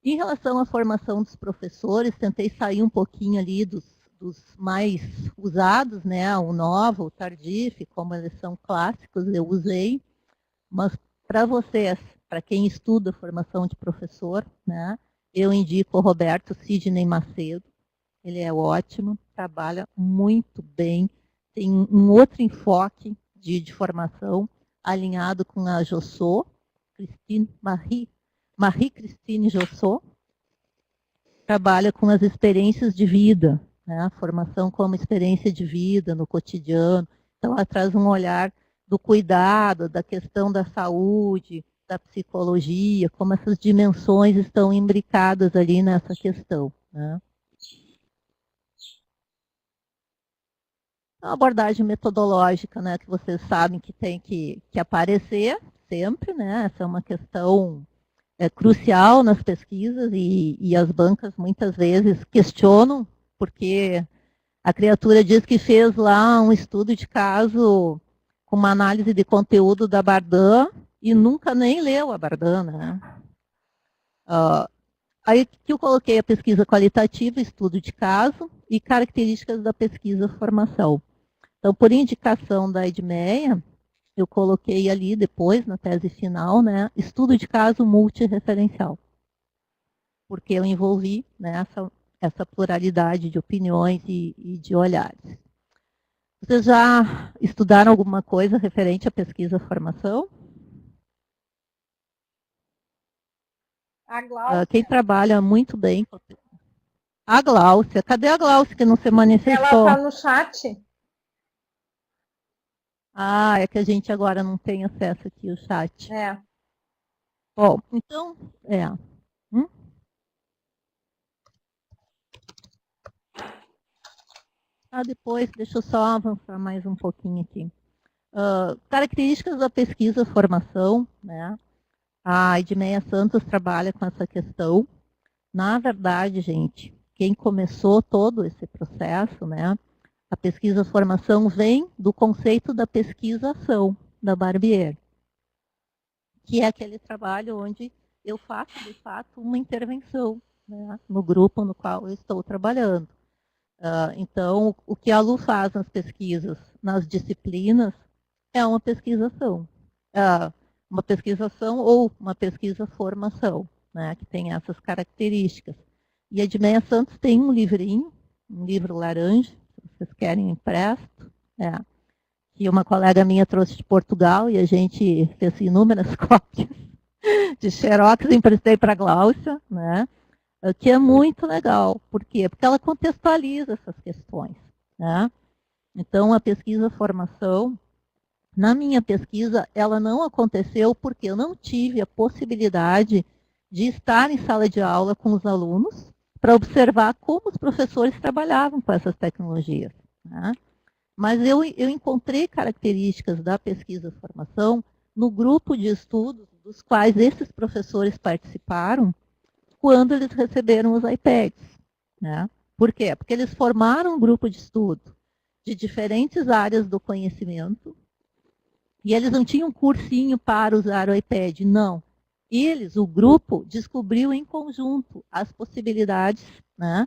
Em relação à formação dos professores, tentei sair um pouquinho ali dos mais usados, né? O novo, o Tardif, como eles são clássicos, eu usei, mas para vocês, para quem estuda formação de professor, né? Eu indico o Roberto Sidney Macedo, ele é ótimo, trabalha muito bem, tem um outro enfoque de formação, alinhado com a Jossot, Marie-Christine Jossot, trabalha com as experiências de vida, né? A formação como experiência de vida no cotidiano. Então, ela traz um olhar do cuidado, da questão da saúde, da psicologia, como essas dimensões estão imbricadas ali nessa questão, né? A abordagem metodológica, né, que vocês sabem que tem que aparecer sempre, né? Essa é uma questão crucial nas pesquisas e as bancas muitas vezes questionam, porque a criatura diz que fez lá um estudo de caso com uma análise de conteúdo da Bardan e nunca nem leu a Bardan, né? Aí que eu coloquei a pesquisa qualitativa, estudo de caso e características da pesquisa formação. Então, por indicação da Edmeia, eu coloquei ali depois, na tese final, né, estudo de caso multireferencial. Porque eu envolvi, né, essa pluralidade de opiniões e de olhares. Vocês já estudaram alguma coisa referente à pesquisa-formação? A Glaucia, Quem trabalha muito bem com a Gláucia. Cadê a Gláucia que não se ela manifestou? está no chat. Ah, é que a gente agora não tem acesso aqui ao chat. É. Bom, então, depois, deixa eu só avançar mais um pouquinho aqui. Características da pesquisa-formação, né? A Edmeia Santos trabalha com essa questão. Na verdade, gente, quem começou todo esse processo, né? A pesquisa-formação vem do conceito da pesquisa-ação, da Barbier, que é aquele trabalho onde eu faço, de fato, uma intervenção, né, no grupo no qual eu estou trabalhando. Então, o que a Lu faz nas pesquisas, nas disciplinas, é uma pesquisação. Uma pesquisação ou uma pesquisa-formação, né, que tem essas características. E a Edmeia Santos tem um livrinho, um livro laranja, se vocês querem, eu empresto, que uma colega minha trouxe de Portugal e a gente fez inúmeras cópias de xerox e emprestei para a Gláucia, né? Que é muito legal. Por quê? Porque ela contextualiza essas questões, né? Então, a pesquisa-formação, na minha pesquisa, ela não aconteceu porque eu não tive a possibilidade de estar em sala de aula com os alunos para observar como os professores trabalhavam com essas tecnologias, né? Mas eu encontrei características da pesquisa-formação no grupo de estudos dos quais esses professores participaram quando eles receberam os iPads, né? Por quê? Porque eles formaram um grupo de estudo de diferentes áreas do conhecimento e eles não tinham um cursinho para usar o iPad, não. Eles, o grupo, descobriu em conjunto as possibilidades, né,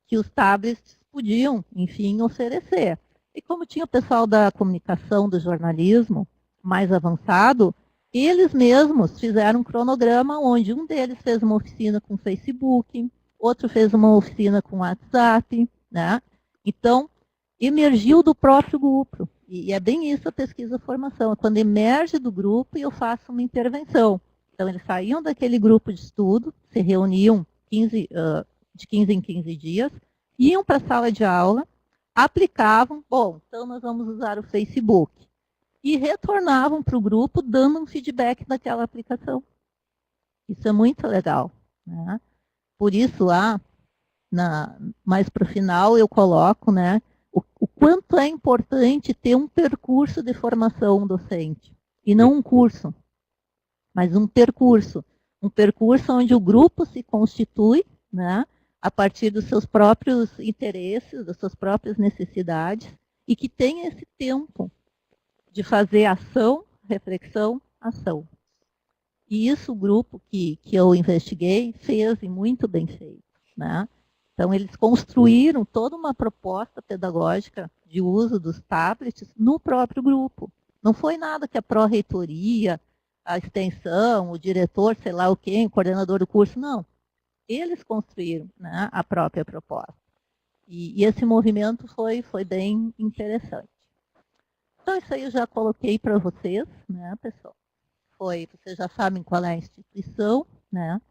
que os tablets podiam, enfim, oferecer. E como tinha o pessoal da comunicação, do jornalismo mais avançado, eles mesmos fizeram um cronograma onde um deles fez uma oficina com Facebook, outro fez uma oficina com WhatsApp, né? Então, emergiu do próprio grupo. E é bem isso a pesquisa-formação, é quando emerge do grupo e eu faço uma intervenção. Então, eles saíam daquele grupo de estudo, se reuniam de 15 em 15 dias, iam para a sala de aula, aplicavam, bom, então nós vamos usar o Facebook. E retornavam para o grupo dando um feedback daquela aplicação. Isso é muito legal, né? Por isso, lá, mais para o final, eu coloco, né, o quanto é importante ter um percurso de formação docente. E não um curso, mas um percurso. Um percurso onde o grupo se constitui, né, a partir dos seus próprios interesses, das suas próprias necessidades, e que tem esse tempo de fazer ação, reflexão, ação. E isso o grupo que eu investiguei fez e muito bem feito, né? Então, eles construíram toda uma proposta pedagógica de uso dos tablets no próprio grupo. Não foi nada que a pró-reitoria, a extensão, o diretor, sei lá o quê, o coordenador do curso, não. Eles construíram, né, a própria proposta. E esse movimento foi bem interessante. Então, isso aí eu já coloquei para vocês, né, pessoal? Vocês já sabem qual é a instituição, né?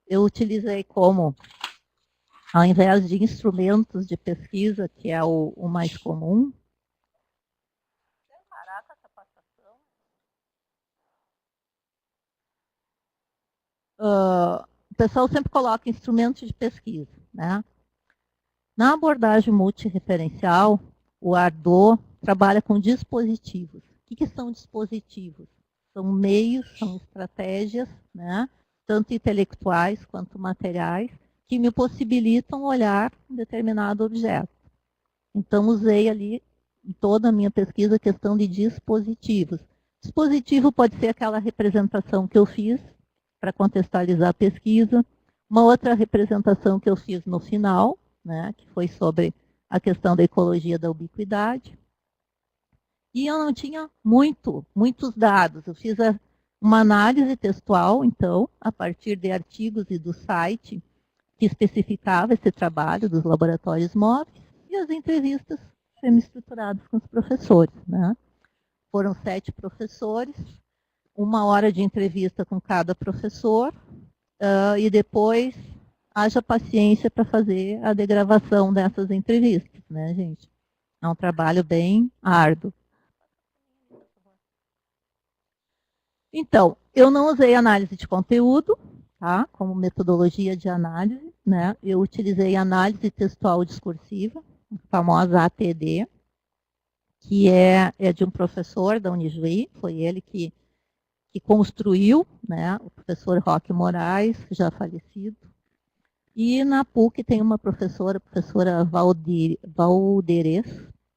Eu utilizei como, ao invés de instrumentos de pesquisa, que é o mais comum. O pessoal sempre coloca instrumentos de pesquisa, né? Na abordagem multireferencial, o Ardô trabalha com dispositivos. O que são dispositivos? São meios, são estratégias, né, tanto intelectuais quanto materiais, que me possibilitam olhar um determinado objeto. Então, usei ali, em toda a minha pesquisa, a questão de dispositivos. Dispositivo pode ser aquela representação que eu fiz para contextualizar a pesquisa, uma outra representação que eu fiz no final, né, que foi sobre a questão da ecologia da ubiquidade. E eu não tinha muitos dados. Eu fiz uma análise textual, então, a partir de artigos e do site que especificava esse trabalho dos laboratórios móveis e as entrevistas semi-estruturadas com os professores, né? Foram 7 professores, 1 hora de entrevista com cada professor, e depois haja paciência para fazer a degravação dessas entrevistas, né, gente? É um trabalho bem árduo. Então, eu não usei análise de conteúdo, tá, como metodologia de análise, né? Eu utilizei análise textual discursiva, a famosa ATD, que é de um professor da Unijuí, foi ele que construiu, né, o professor Roque Moraes, já falecido. E na PUC tem uma professora, a professora Valderez,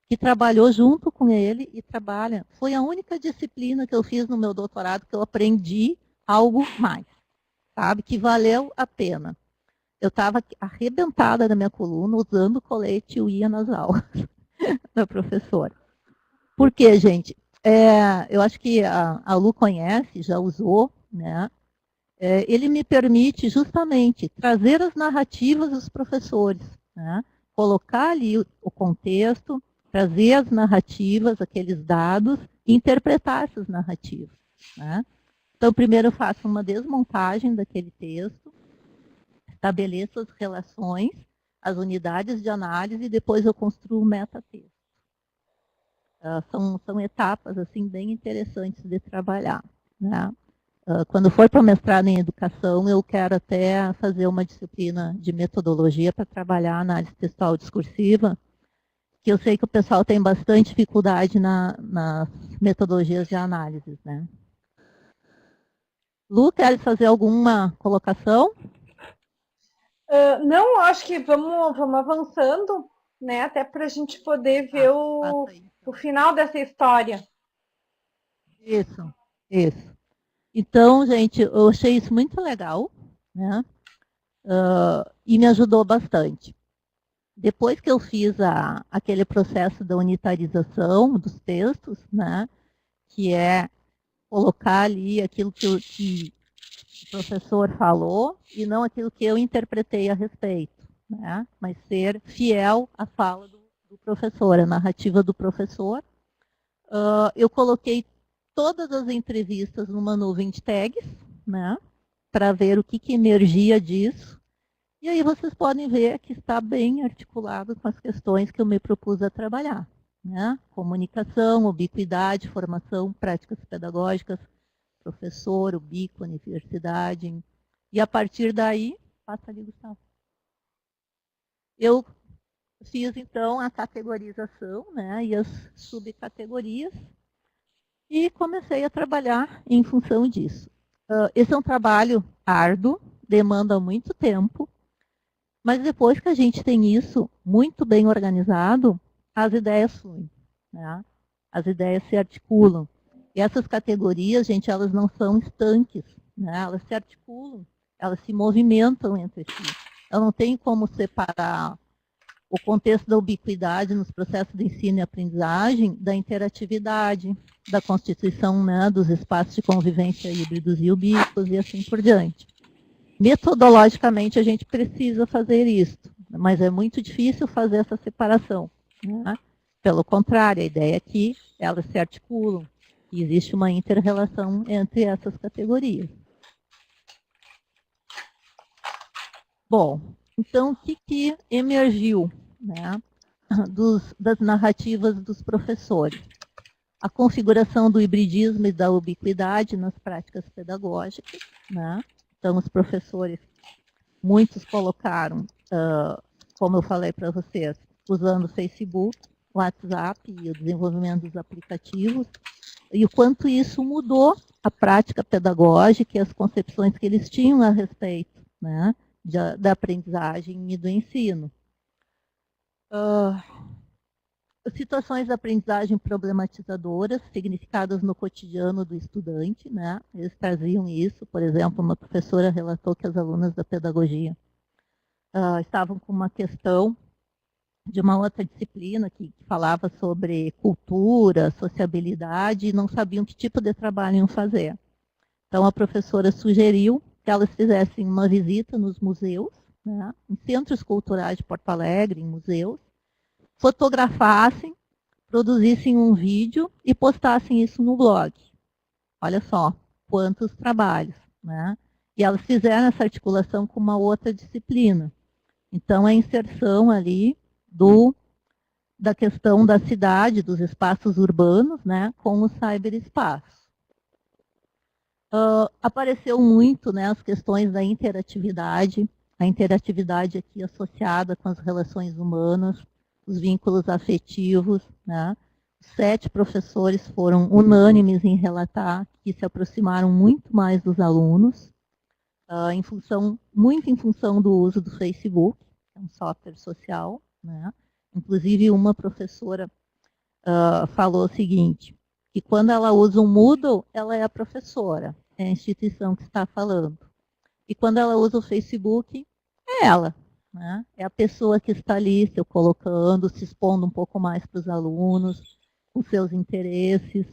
que trabalhou junto com ele e trabalha. Foi a única disciplina que eu fiz no meu doutorado que eu aprendi algo mais, sabe? Que valeu a pena. Eu estava arrebentada na minha coluna, usando colete, eu ia nas aulas da professora. Por quê, gente? Eu acho que a Lu conhece, já usou, né? Ele me permite justamente trazer as narrativas dos professores, né? Colocar ali o contexto, trazer as narrativas, aqueles dados, e interpretar essas narrativas, né? Então, primeiro eu faço uma desmontagem daquele texto, estabeleço as relações, as unidades de análise, e depois eu construo o metatexto. São etapas assim, bem interessantes de trabalhar, né? Quando for para o mestrado em educação, eu quero até fazer uma disciplina de metodologia para trabalhar a análise textual discursiva, que eu sei que o pessoal tem bastante dificuldade nas metodologias de análise, né? Lu, quer fazer alguma colocação? Não, acho que vamos avançando, né? Até para a gente poder ver o final dessa história. Isso, isso. Então, gente, eu achei isso muito legal, né? E me ajudou bastante. Depois que eu fiz aquele processo da unitarização dos textos, né? Que é colocar ali aquilo que o professor falou e não aquilo que eu interpretei a respeito, né? Mas ser fiel à fala do professor, a narrativa do professor. Eu coloquei todas as entrevistas numa nuvem de tags, né? Para ver o que emergia disso. E aí vocês podem ver que está bem articulado com as questões que eu me propus a trabalhar, né? Comunicação, ubiquidade, formação, práticas pedagógicas, professor, ubico, universidade. E a partir daí, passa ali, Gustavo. Eu fiz, então, a categorização, né, e as subcategorias e comecei a trabalhar em função disso. Esse é um trabalho árduo, demanda muito tempo, mas depois que a gente tem isso muito bem organizado, as ideias fluem, né? As ideias se articulam. E essas categorias, gente, elas não são estanques, né? Elas se articulam, elas se movimentam entre si. Eu não tenho como separar o contexto da ubiquidade nos processos de ensino e aprendizagem da interatividade, da constituição, né, dos espaços de convivência híbridos e ubíquos e assim por diante. Metodologicamente, a gente precisa fazer isso, mas é muito difícil fazer essa separação, né? Pelo contrário, a ideia é que elas se articulam e existe uma inter-relação entre essas categorias. Bom, então, o que emergiu, né, das narrativas dos professores? A configuração do hibridismo e da ubiquidade nas práticas pedagógicas, né? Então, os professores, muitos colocaram, como eu falei para vocês, usando o Facebook, o WhatsApp e o desenvolvimento dos aplicativos, e o quanto isso mudou a prática pedagógica e as concepções que eles tinham a respeito, né, da aprendizagem e do ensino. Situações de aprendizagem problematizadoras, significadas no cotidiano do estudante, né? Eles traziam isso, por exemplo, uma professora relatou que as alunas da pedagogia estavam com uma questão de uma outra disciplina que falava sobre cultura, sociabilidade, e não sabiam que tipo de trabalho iam fazer. Então, a professora sugeriu que elas fizessem uma visita nos museus, né, em centros culturais de Porto Alegre, em museus, fotografassem, produzissem um vídeo e postassem isso no blog. Olha só, quantos trabalhos. Né? E elas fizeram essa articulação com uma outra disciplina. Então, a inserção ali da questão da cidade, dos espaços urbanos, né, com o cyberespaço. Apareceu muito, né, as questões da interatividade, a interatividade aqui associada com as relações humanas, os vínculos afetivos. Né? 7 professores foram unânimes em relatar que se aproximaram muito mais dos alunos, muito em função do uso do Facebook, que é um software social. Né? Inclusive, uma professora falou o seguinte, que quando ela usa o Moodle, ela é a professora, é a instituição que está falando. E quando ela usa o Facebook, é ela. Né? É a pessoa que está ali se colocando, se expondo um pouco mais para os alunos, os seus interesses.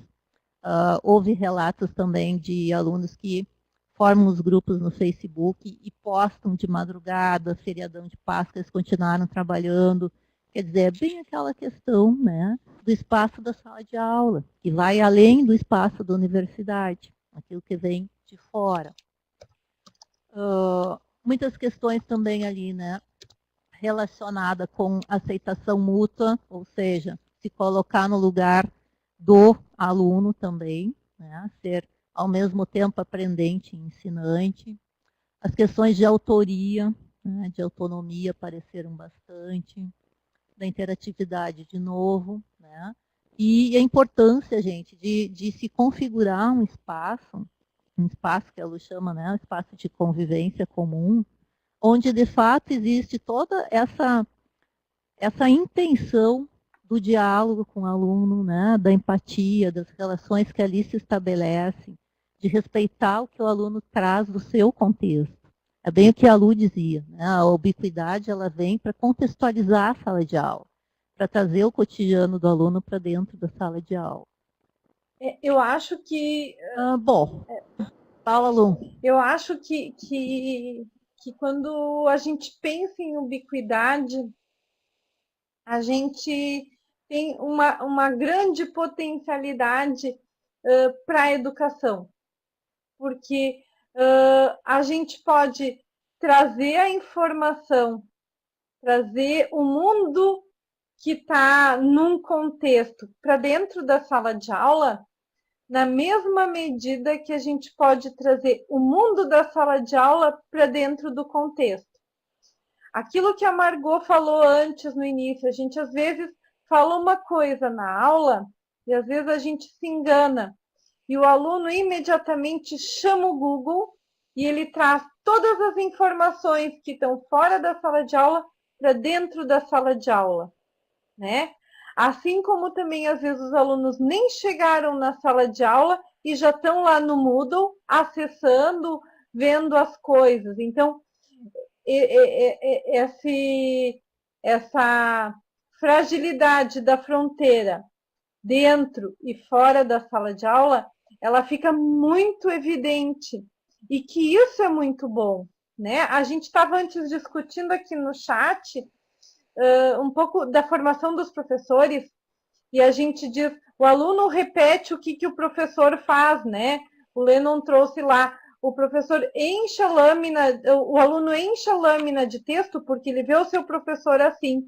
Houve relatos também de alunos que formam os grupos no Facebook e postam de madrugada, feriadão de Páscoa, eles continuaram trabalhando. Quer dizer, é bem aquela questão, né, do espaço da sala de aula, que vai além do espaço da universidade, aquilo que vem de fora. Muitas questões também ali, né, relacionada com aceitação mútua, ou seja, se colocar no lugar do aluno também, né, ser ao mesmo tempo aprendente e ensinante. As questões de autoria, né, de autonomia apareceram bastante, da interatividade de novo, né, e a importância, gente, de se configurar um espaço que a Lu chama, né, um espaço de convivência comum, onde de fato existe toda essa intenção do diálogo com o aluno, né, da empatia, das relações que ali se estabelecem, de respeitar o que o aluno traz do seu contexto. É bem o que a Lu dizia, né, a ubiquidade ela vem para contextualizar a sala de aula, para trazer o cotidiano do aluno para dentro da sala de aula. Eu acho que... Bom, fala, Lu. Eu acho que quando a gente pensa em ubiquidade, a gente tem uma grande potencialidade para a educação, porque a gente pode trazer a informação, trazer o mundo que está num contexto para dentro da sala de aula, na mesma medida que a gente pode trazer o mundo da sala de aula para dentro do contexto. Aquilo que a Margot falou antes no início, a gente às vezes fala uma coisa na aula e às vezes a gente se engana. E o aluno imediatamente chama o Google e ele traz todas as informações que estão fora da sala de aula para dentro da sala de aula, né? Assim como também, às vezes, os alunos nem chegaram na sala de aula e já estão lá no Moodle, acessando, vendo as coisas. Então, essa fragilidade da fronteira dentro e fora da sala de aula, ela fica muito evidente. E que isso é muito bom, né? A gente estava antes discutindo aqui no chat um pouco da formação dos professores, e a gente diz, o aluno repete o que o professor faz, né? O Lennon trouxe lá, o professor enche a lâmina, o aluno enche a lâmina de texto porque ele vê o seu professor assim.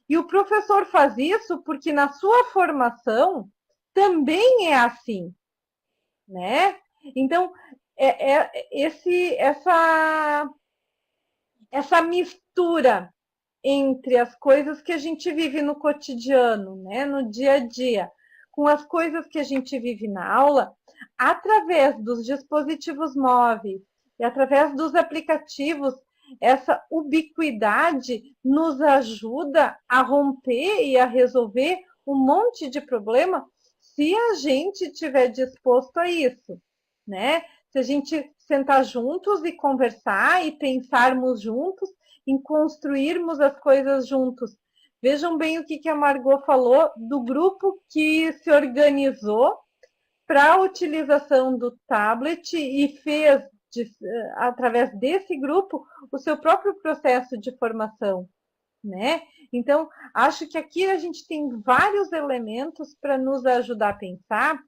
E o professor faz isso porque na sua formação também é assim, né? Então, essa mistura entre as coisas que a gente vive no cotidiano, né, no dia a dia, com as coisas que a gente vive na aula, através dos dispositivos móveis e através dos aplicativos, essa ubiquidade nos ajuda a romper e a resolver um monte de problema se a gente estiver disposto a isso, né? Se a gente sentar juntos e conversar e pensarmos juntos, em construirmos as coisas juntos, Vejam bem o que a Margot falou do grupo que se organizou para a utilização do tablet e fez, através desse grupo, o seu próprio processo de formação, né? Então, acho que aqui a gente tem vários elementos para nos ajudar a pensar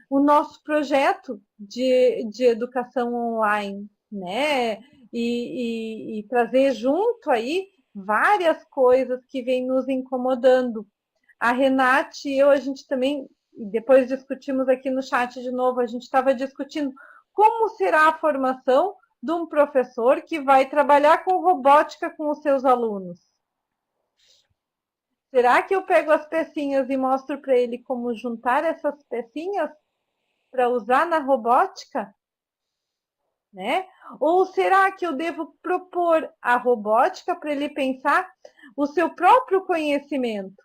o nosso projeto de educação online, né? E trazer junto aí várias coisas que vêm nos incomodando. A Renate e eu, a gente também, depois discutimos aqui no chat de novo, a gente estava discutindo como será a formação de um professor que vai trabalhar com robótica com os seus alunos. Será que eu pego as pecinhas e mostro para ele como juntar essas pecinhas para usar na robótica? Né? Ou será que eu devo propor a robótica para ele pensar o seu próprio conhecimento?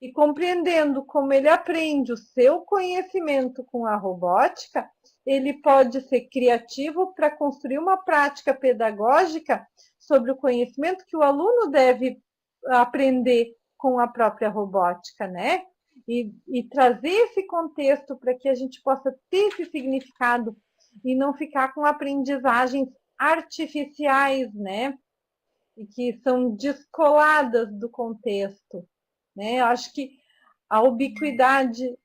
E compreendendo como ele aprende o seu conhecimento com a robótica, ele pode ser criativo para construir uma prática pedagógica sobre o conhecimento que o aluno deve aprender com a própria robótica, né? E trazer esse contexto para que a gente possa ter esse significado e não ficar com aprendizagens artificiais, né? E que são descoladas do contexto, né? Eu acho que a ubiquidade,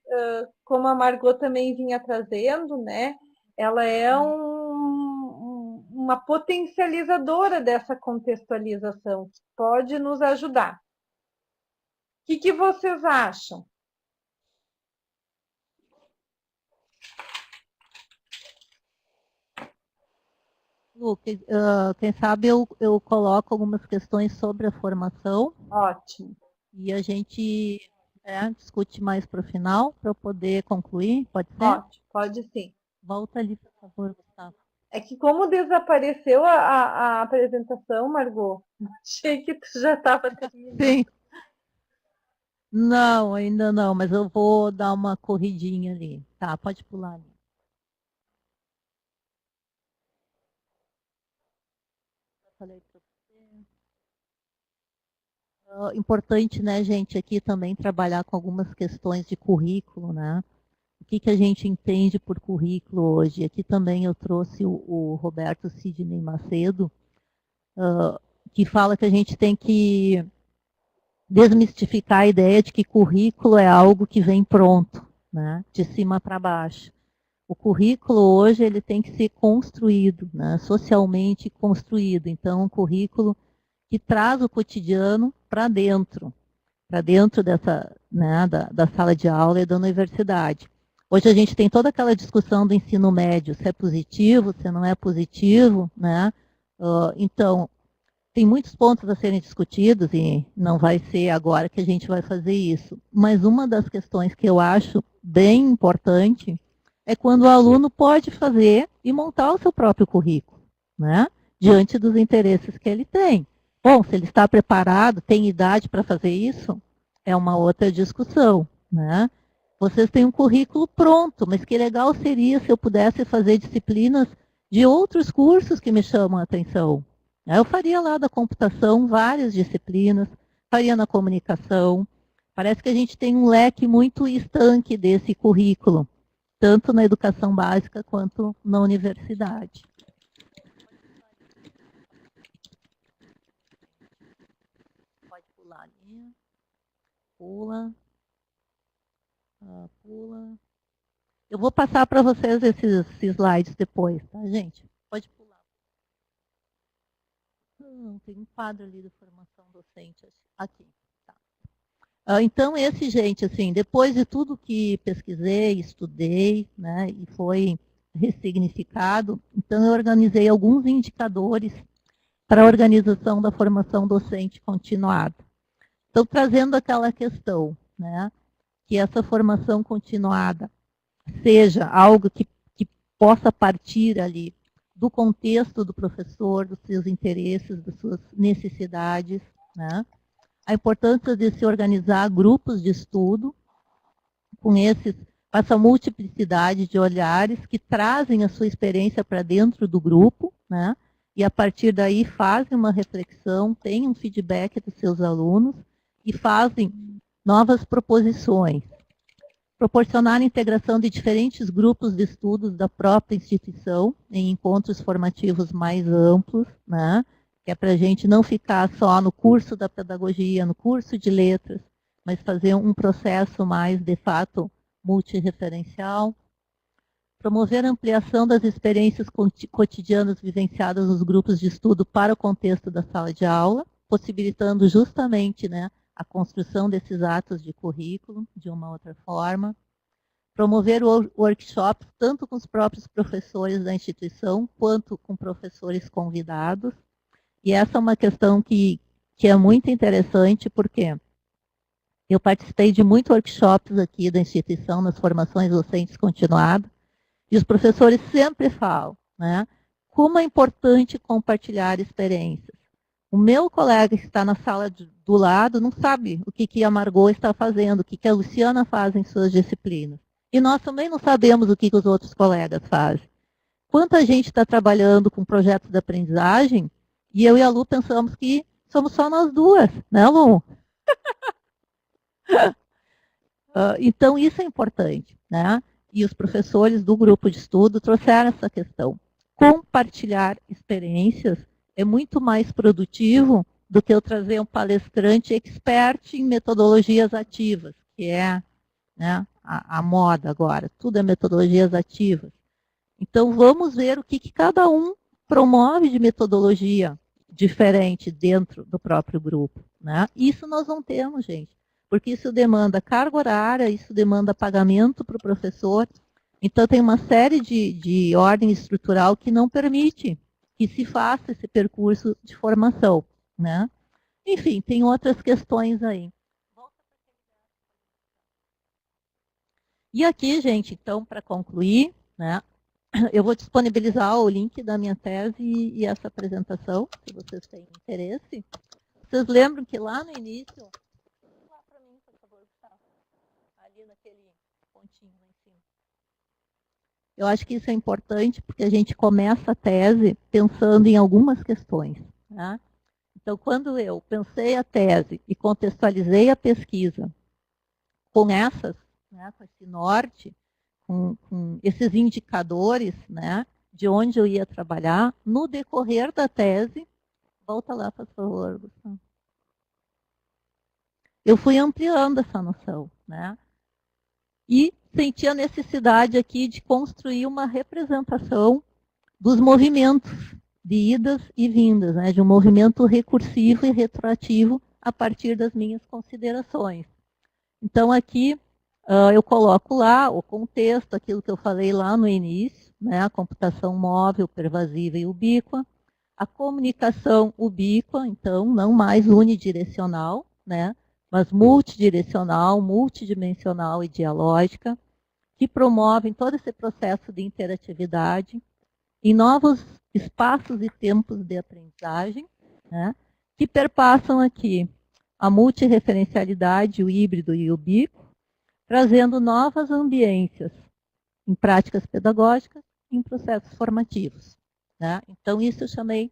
como a Margot também vinha trazendo, né? Ela é uma potencializadora dessa contextualização, que pode nos ajudar. O que vocês acham? Lu, quem sabe eu coloco algumas questões sobre a formação. Ótimo. E a gente discute mais para o final, para eu poder concluir, pode ser? Ótimo, pode sim. Volta ali, por favor, Gustavo. É que como desapareceu a apresentação, Margot, achei que tu já estava terminando. Sim. Não, ainda não, mas eu vou dar uma corridinha ali. Tá, pode pular ali. Falei para você. Importante, né, gente, aqui também trabalhar com algumas questões de currículo, né? O que a gente entende por currículo hoje? Aqui também eu trouxe o Roberto Sidney Macedo, que fala que a gente tem que desmistificar a ideia de que currículo é algo que vem pronto, né, de cima para baixo. O currículo hoje ele tem que ser construído, né, socialmente construído. Então, um currículo que traz o cotidiano para dentro dessa, né, da sala de aula e da universidade. Hoje a gente tem toda aquela discussão do ensino médio, se é positivo, se não é positivo, né? Então, tem muitos pontos a serem discutidos e não vai ser agora que a gente vai fazer isso. Mas uma das questões que eu acho bem importante é quando o aluno pode fazer e montar o seu próprio currículo, né? Diante dos interesses que ele tem. Bom, se ele está preparado, tem idade para fazer isso, é uma outra discussão, né? Vocês têm um currículo pronto, mas que legal seria se eu pudesse fazer disciplinas de outros cursos que me chamam a atenção. Eu faria lá da computação várias disciplinas, faria na comunicação. Parece que a gente tem um leque muito estanque desse currículo, tanto na educação básica quanto na universidade. Pode pular ali. Pula. Pula. Eu vou passar para vocês esses slides depois, tá, gente? Pode pular. Tem um quadro ali de formação docente aqui. Tá. Então, gente, assim, depois de tudo que pesquisei, estudei, né, e foi ressignificado, então eu organizei alguns indicadores para a organização da formação docente continuada. Então, trazendo aquela questão, né, que essa formação continuada seja algo que possa partir ali do contexto do professor, dos seus interesses, das suas necessidades, né? A importância de se organizar grupos de estudo com essa multiplicidade de olhares que trazem a sua experiência para dentro do grupo, né? E a partir daí fazem uma reflexão, têm um feedback dos seus alunos e fazem novas proposições. Proporcionar a integração de diferentes grupos de estudos da própria instituição em encontros formativos mais amplos, né? Que é para a gente não ficar só no curso da pedagogia, no curso de letras, mas fazer um processo mais, de fato, multireferencial. Promover a ampliação das experiências cotidianas vivenciadas nos grupos de estudo para o contexto da sala de aula, possibilitando justamente, né, a construção desses atos de currículo de uma outra forma. Promover workshops tanto com os próprios professores da instituição, quanto com professores convidados. E essa é uma questão que é muito interessante, porque eu participei de muitos workshops aqui da instituição, nas formações docentes continuadas, e os professores sempre falam, né, como é importante compartilhar experiências. O meu colega que está na sala do lado não sabe o que a Margot está fazendo, o que a Luciana faz em suas disciplinas. E nós também não sabemos o que os outros colegas fazem. Quanta gente está trabalhando com projetos de aprendizagem e eu e a Lu pensamos que somos só nós duas, né, Lu? Então, isso é importante, né? E os professores do grupo de estudo trouxeram essa questão. Compartilhar experiências é muito mais produtivo do que eu trazer um palestrante expert em metodologias ativas, que é, né, a moda agora. Tudo é metodologias ativas. Então, vamos ver o que cada um promove de metodologia diferente dentro do próprio grupo, né? Isso nós não temos, gente, porque isso demanda carga horária, isso demanda pagamento para o professor. Então, tem uma série de ordem estrutural que não permite que se faça esse percurso de formação, né? Enfim, tem outras questões aí. E aqui, gente, então, para concluir, né, eu vou disponibilizar o link da minha tese e essa apresentação, se vocês têm interesse. Vocês lembram que lá no início... Lá para mim, por favor, Gustavo. Ali naquele pontinho lá em cima. Eu acho que isso é importante porque a gente começa a tese pensando em algumas questões, né? Então, quando eu pensei a tese e contextualizei a pesquisa com essas, né, com esse norte, com esses indicadores, né, de onde eu ia trabalhar, no decorrer da tese, volta lá, por favor, Gustavo. Eu fui ampliando essa noção, né? E senti a necessidade aqui de construir uma representação dos movimentos de idas e vindas, né, de um movimento recursivo e retroativo a partir das minhas considerações. Então, aqui eu coloco lá o contexto, aquilo que eu falei lá no início, né, a computação móvel, pervasiva e ubíqua, a comunicação ubíqua, então, não mais unidirecional, né, mas multidirecional, multidimensional e dialógica, que promovem todo esse processo de interatividade em novos espaços e tempos de aprendizagem, né, que perpassam aqui a multireferencialidade, o híbrido e o ubíquo, trazendo novas ambiências em práticas pedagógicas e em processos formativos, né? Então, isso eu chamei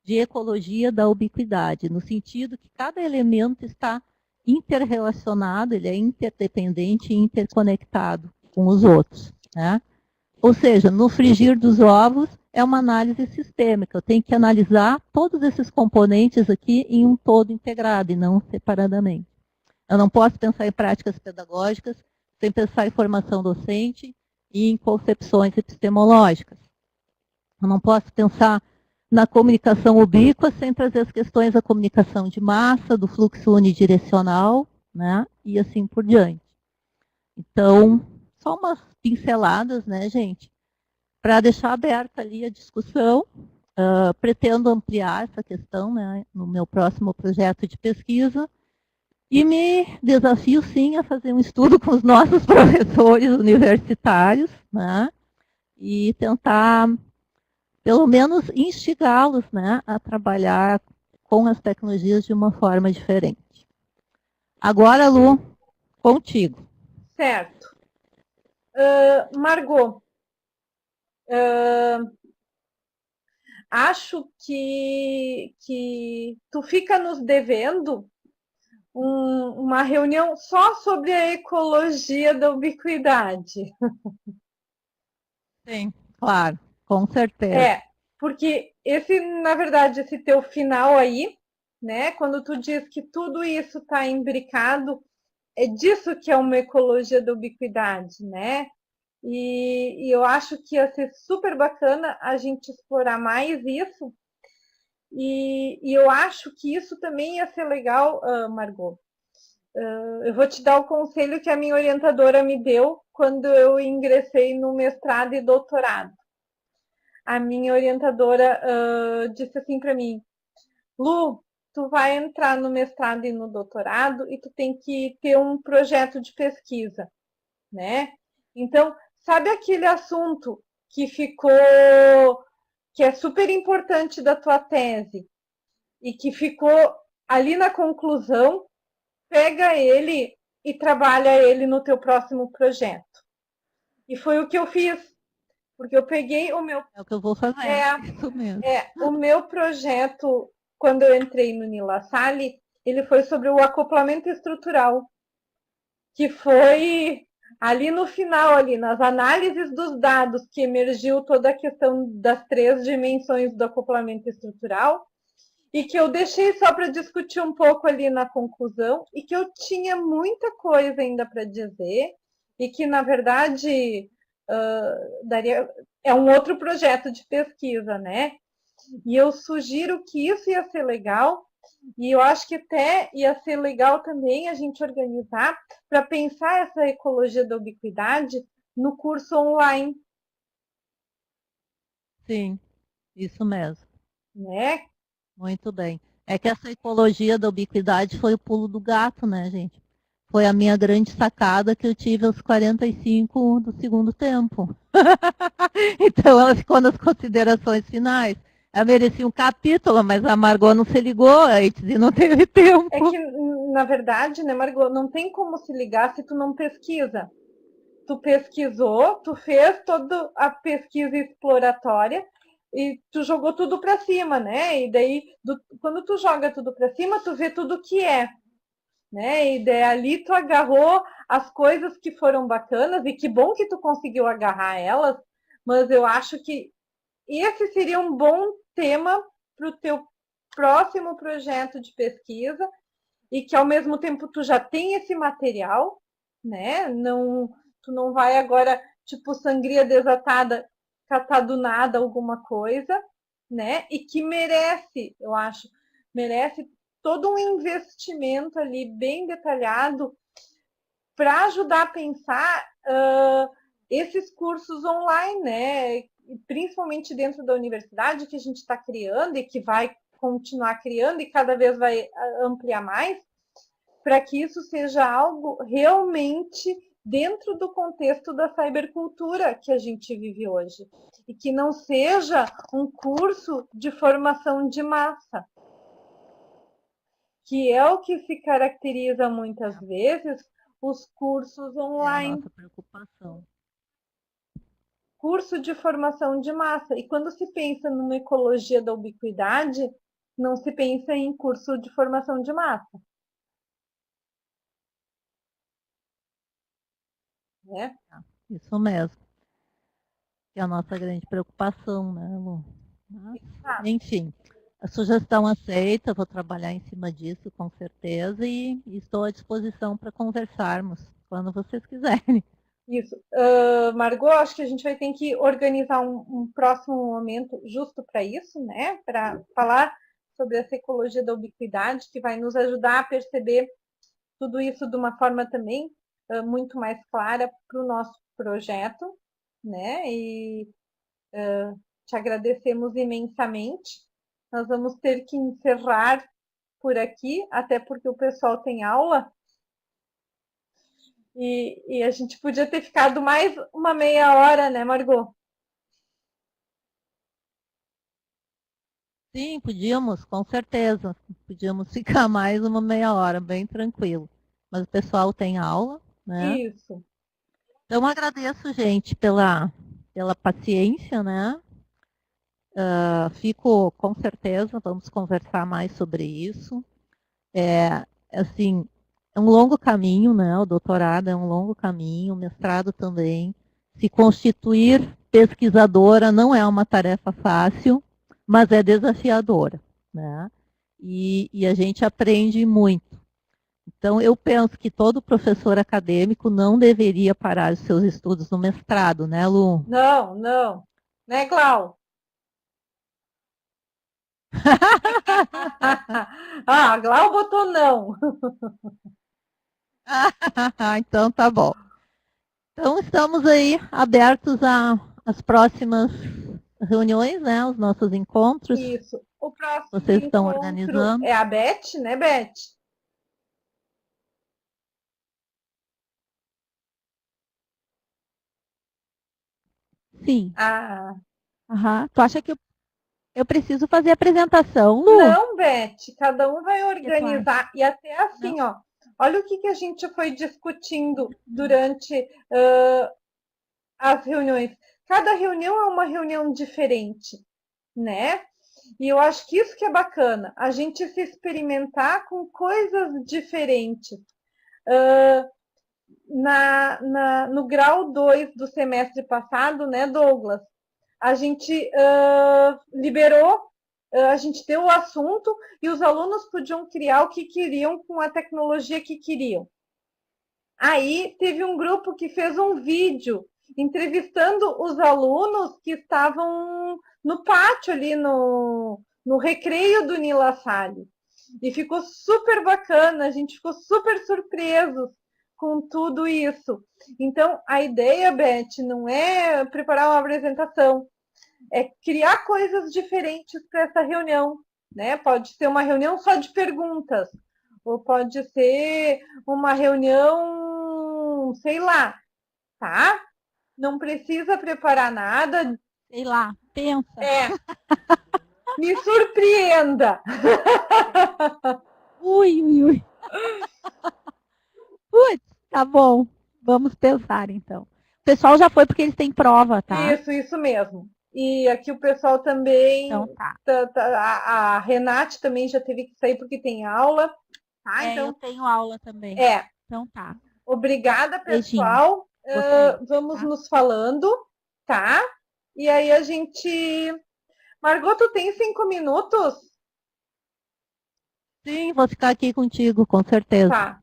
de ecologia da ubiquidade, no sentido que cada elemento está interrelacionado, ele é interdependente e interconectado com os outros, né? Ou seja, no frigir dos ovos é uma análise sistêmica. Eu tenho que analisar todos esses componentes aqui em um todo integrado e não separadamente. Eu não posso pensar em práticas pedagógicas sem pensar em formação docente e em concepções epistemológicas. Eu não posso pensar na comunicação ubíqua sem trazer as questões da comunicação de massa, do fluxo unidirecional, né, e assim por diante. Então, só umas pinceladas, né, gente, para deixar aberta ali a discussão. Pretendo ampliar essa questão, né, no meu próximo projeto de pesquisa e me desafio, sim, a fazer um estudo com os nossos professores universitários, né, e tentar, pelo menos, instigá-los, né, a trabalhar com as tecnologias de uma forma diferente. Agora, Lu, contigo. Certo. Margot, acho que tu fica nos devendo uma reunião só sobre a ecologia da ubiquidade. Sim, claro, com certeza. Porque na verdade, esse teu final aí, né? Quando tu diz que tudo isso está imbricado, é disso que é uma ecologia da ubiquidade, né? E eu acho que ia ser super bacana a gente explorar mais isso. E eu acho que isso também ia ser legal, Margot. Eu vou te dar o conselho que a minha orientadora me deu quando eu ingressei no mestrado e doutorado. A minha orientadora disse assim para mim: Lu, tu vai entrar no mestrado e no doutorado e tu tem que ter um projeto de pesquisa, né? Então, sabe aquele assunto que ficou, que é super importante da tua tese e que ficou ali na conclusão, pega ele e trabalha ele no teu próximo projeto. E foi o que eu fiz, porque eu peguei o meu... É o que eu vou fazer, isso mesmo. O meu projeto, quando eu entrei no Nila Salle, ele foi sobre o acoplamento estrutural, que foi ali no final, ali nas análises dos dados, que emergiu toda a questão das 3 dimensões do acoplamento estrutural, e que eu deixei só para discutir um pouco ali na conclusão, e que eu tinha muita coisa ainda para dizer, e que, na verdade, é um outro projeto de pesquisa, né? E eu sugiro que isso ia ser legal, e eu acho que até ia ser legal também a gente organizar para pensar essa ecologia da ubiquidade no curso online. Sim, isso mesmo. Né? Muito bem. É que essa ecologia da ubiquidade foi o pulo do gato, né, gente? Foi a minha grande sacada que eu tive aos 45 do segundo tempo. Então ela ficou nas considerações finais. Ela merecia um capítulo, mas a Margot não se ligou, a Itzi não teve tempo. É que, na verdade, né, Margot, não tem como se ligar se tu não pesquisa. Tu pesquisou, tu fez toda a pesquisa exploratória e tu jogou tudo para cima, né? E daí, quando tu joga tudo para cima, tu vê tudo que é, né? E daí ali tu agarrou as coisas que foram bacanas, e que bom que tu conseguiu agarrar elas, mas eu acho que esse seria um bom tema para o teu próximo projeto de pesquisa, e que ao mesmo tempo tu já tem esse material, né? Tu não vai agora, tipo, sangria desatada, catar do nada alguma coisa, né? E que merece, eu acho, merece todo um investimento ali bem detalhado para ajudar a pensar esses cursos online, né? Principalmente dentro da universidade, que a gente está criando e que vai continuar criando e cada vez vai ampliar mais, para que isso seja algo realmente dentro do contexto da cybercultura que a gente vive hoje. E que não seja um curso de formação de massa, que é o que se caracteriza muitas vezes os cursos online. É a nossa preocupação. Curso de formação de massa. E quando se pensa numa ecologia da ubiquidade, não se pensa em curso de formação de massa. Né? Isso mesmo. Que é a nossa grande preocupação, né, Lu? Mas, enfim, a sugestão aceita, vou trabalhar em cima disso com certeza e estou à disposição para conversarmos quando vocês quiserem. Isso. Margot, acho que a gente vai ter que organizar um próximo momento justo para isso, né? Para falar sobre essa ecologia da ubiquidade, que vai nos ajudar a perceber tudo isso de uma forma também muito mais clara para o nosso projeto, né? E te agradecemos imensamente. Nós vamos ter que encerrar por aqui, até porque o pessoal tem aula. E a gente podia ter ficado mais uma meia hora, né, Margot? Sim, podíamos, com certeza. Podíamos ficar mais uma meia hora, bem tranquilo. Mas o pessoal tem aula, né? Isso. Então, agradeço, gente, pela paciência, né? Fico, com certeza, vamos conversar mais sobre isso. Assim, é um longo caminho, né? O doutorado é um longo caminho, o mestrado também. Se constituir pesquisadora não é uma tarefa fácil, mas é desafiadora, né? E a gente aprende muito. Então, eu penso que todo professor acadêmico não deveria parar os seus estudos no mestrado, né, Lu? Não, não. Né, Glau? Ah, a Glau botou não. Então, tá bom. Então, estamos aí abertos às próximas reuniões, né, os nossos encontros. Isso. O próximo Vocês estão encontro organizando? é a Beth, né, Beth? Sim. Ah, Aham. Tu acha que eu preciso fazer a apresentação, Lu? não, Beth, cada um vai tu organizar. E até assim, ó, olha o que a gente foi discutindo durante as reuniões. Cada reunião é uma reunião diferente, né? E eu acho que isso que é bacana, a gente se experimentar com coisas diferentes. No grau 2 do semestre passado, né, Douglas? A gente liberou, a gente deu o assunto e os alunos podiam criar o que queriam com a tecnologia que queriam. Aí teve um grupo que fez um vídeo entrevistando os alunos que estavam no pátio ali no recreio do Nila Salle. E ficou super bacana, a gente ficou super surpresos com tudo isso. Então, a ideia, Beth, não é preparar uma apresentação, é criar coisas diferentes para essa reunião, né? Pode ser uma reunião só de perguntas, ou pode ser uma reunião, sei lá, tá? Não precisa preparar nada. Sei lá, pensa. Me surpreenda. Ui, ui, ui. Putz, tá bom. Vamos pensar, então. O pessoal já foi porque eles têm prova, tá? Isso mesmo. E aqui o pessoal também. Então tá. A Renate também já teve que sair porque tem aula. Tá? Eu tenho aula também. Então tá. Obrigada, Beijinho. pessoal. Vocês, Vamos tá? nos falando, tá? E aí a gente. Margot, tu tem 5 minutos? Sim, vou ficar aqui contigo, com certeza. Tá.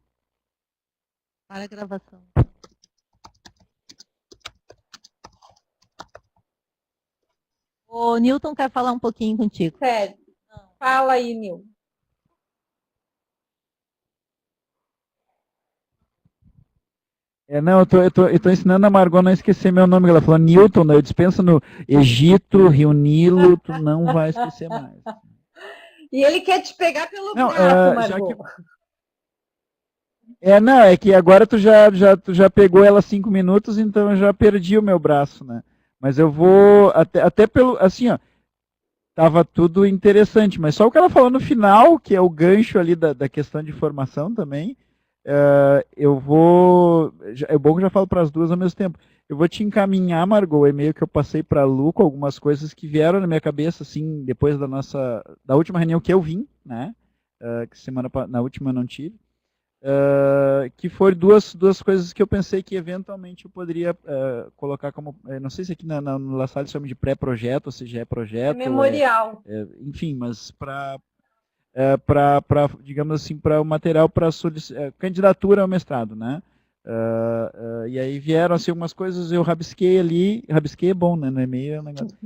Para a gravação. O Newton quer falar um pouquinho contigo. Sério. Fala aí, Nil. Não, eu tô ensinando a Margot a não esquecer meu nome. Ela falou Newton, eu dispenso no Egito, Rio Nilo, tu não vai esquecer mais. E ele quer te pegar pelo braço, Margot. Não, é que agora tu já pegou ela 5 minutos, então eu já perdi o meu braço, né? Mas eu vou, até pelo, assim, ó, tava tudo interessante, mas só o que ela falou no final, que é o gancho ali da questão de formação também, eu vou, é bom que eu já falo para as duas ao mesmo tempo, eu vou te encaminhar, Margot, o e-mail que eu passei para a Lu, com algumas coisas que vieram na minha cabeça, assim, depois da última reunião que eu vim, né, que na última eu não tive, que foram duas coisas que eu pensei que eventualmente eu poderia colocar como, não sei se aqui no La Salle chama de pré-projeto, ou se já é projeto. Memorial. Enfim, mas para digamos assim, para o material para candidatura ao mestrado, né? E aí vieram assim algumas coisas, eu rabisquei ali, rabisquei é bom, né? No e-mail é um negócio.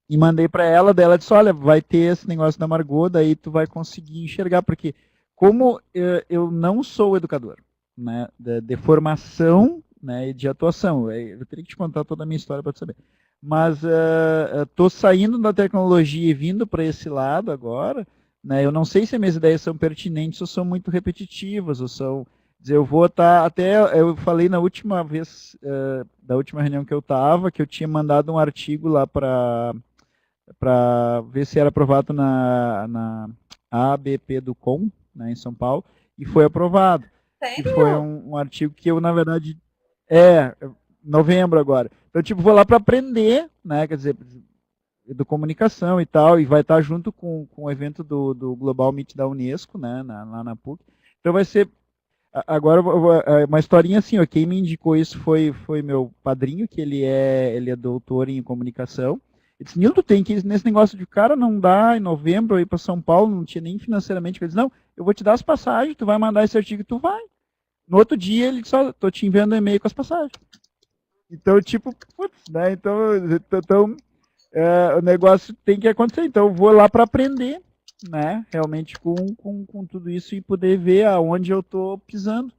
E mandei para ela, daí ela disse, olha, vai ter esse negócio da Margot, daí tu vai conseguir enxergar, porque como eu não sou educador, né, de formação, né, e de atuação, eu teria que te contar toda a minha história para tu saber, mas estou saindo da tecnologia e vindo para esse lado agora, né, eu não sei se as minhas ideias são pertinentes ou são muito repetitivas, ou são, eu vou estar, até eu falei na última vez, da última reunião que eu estava, que eu tinha mandado um artigo lá para ver se era aprovado na ABP do Com, né, em São Paulo, e foi aprovado. Sério? E foi um artigo que eu, na verdade, novembro agora. Então, tipo, vou lá para aprender, né, quer dizer, do comunicação e tal, e vai estar junto com o evento do Global Meet da Unesco, né, lá na PUC. Então vai ser. Agora, uma historinha assim, ó, quem me indicou isso foi meu padrinho, que ele é doutor em comunicação. Ele disse, Nildo, tem que ir nesse negócio de cara, não dá, em novembro, eu ir para São Paulo, não tinha nem financeiramente. Ele disse, não, eu vou te dar as passagens, tu vai mandar esse artigo e tu vai. No outro dia, ele disse, ó, tô te enviando e-mail com as passagens. Então, tipo, putz, né, então o negócio tem que acontecer. Então, eu vou lá para aprender, né? Realmente com tudo isso e poder ver aonde eu estou pisando.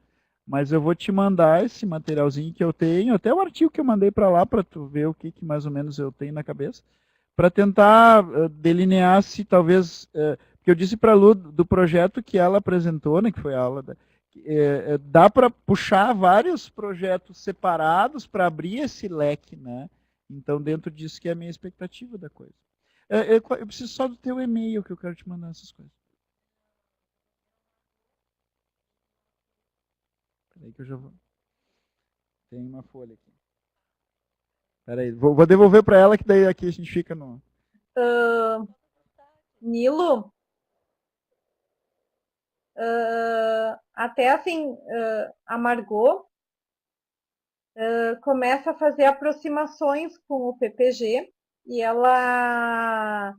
Mas eu vou te mandar esse materialzinho que eu tenho, até o artigo que eu mandei para lá, para tu ver o que mais ou menos eu tenho na cabeça, para tentar delinear se talvez. Porque eu disse para a Lu do projeto que ela apresentou, né, que foi a aula dá para puxar vários projetos separados para abrir esse leque, né? Então, dentro disso que é a minha expectativa da coisa. Eu preciso só do teu e-mail que eu quero te mandar essas coisas. Peraí que eu já vou. Tem uma folha aqui. Peraí, vou devolver para ela que daí aqui a gente fica no... Nilo, até assim, a Margot começa a fazer aproximações com o PPG e ela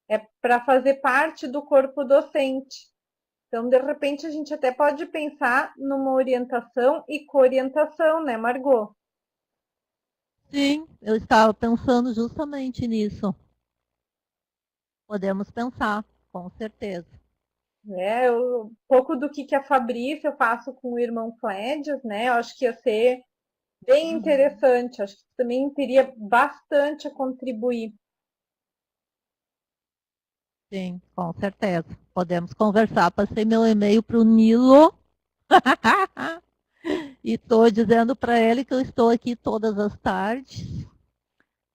é para fazer parte do corpo docente. Então, de repente, a gente até pode pensar numa orientação e coorientação, né, Margot? Sim, eu estava pensando justamente nisso. Podemos pensar, com certeza. Um pouco do que a Fabrícia eu faço com o irmão Clédios, né? Eu acho que ia ser bem interessante. Acho que também teria bastante a contribuir. Sim, com certeza. Podemos conversar. Passei meu e-mail para o Nilo. E estou dizendo para ele que eu estou aqui todas as tardes.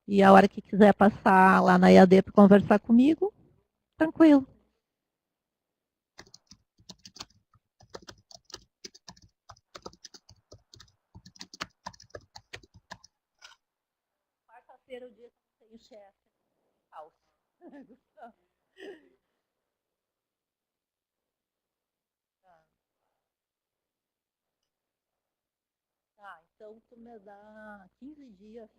E a hora que quiser passar lá na EAD para conversar comigo, tranquilo. Quarta-feira é o dia que eu tenho chefe. Tá, então tu me dá 15 dias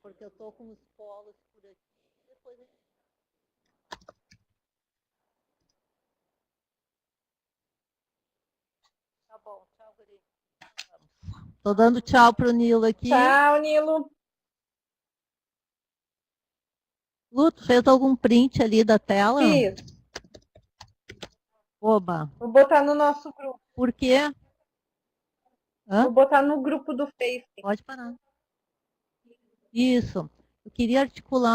porque eu tô com os polos por aqui. Depois a gente... Tá bom, tchau, guri. Tô dando tchau pro Nilo aqui. Tchau, Nilo. Lu, tu fez algum print ali da tela? Fiz. Oba. Vou botar no nosso grupo. Por quê? Hã? Vou botar no grupo do Facebook. Pode parar. Isso. Eu queria articular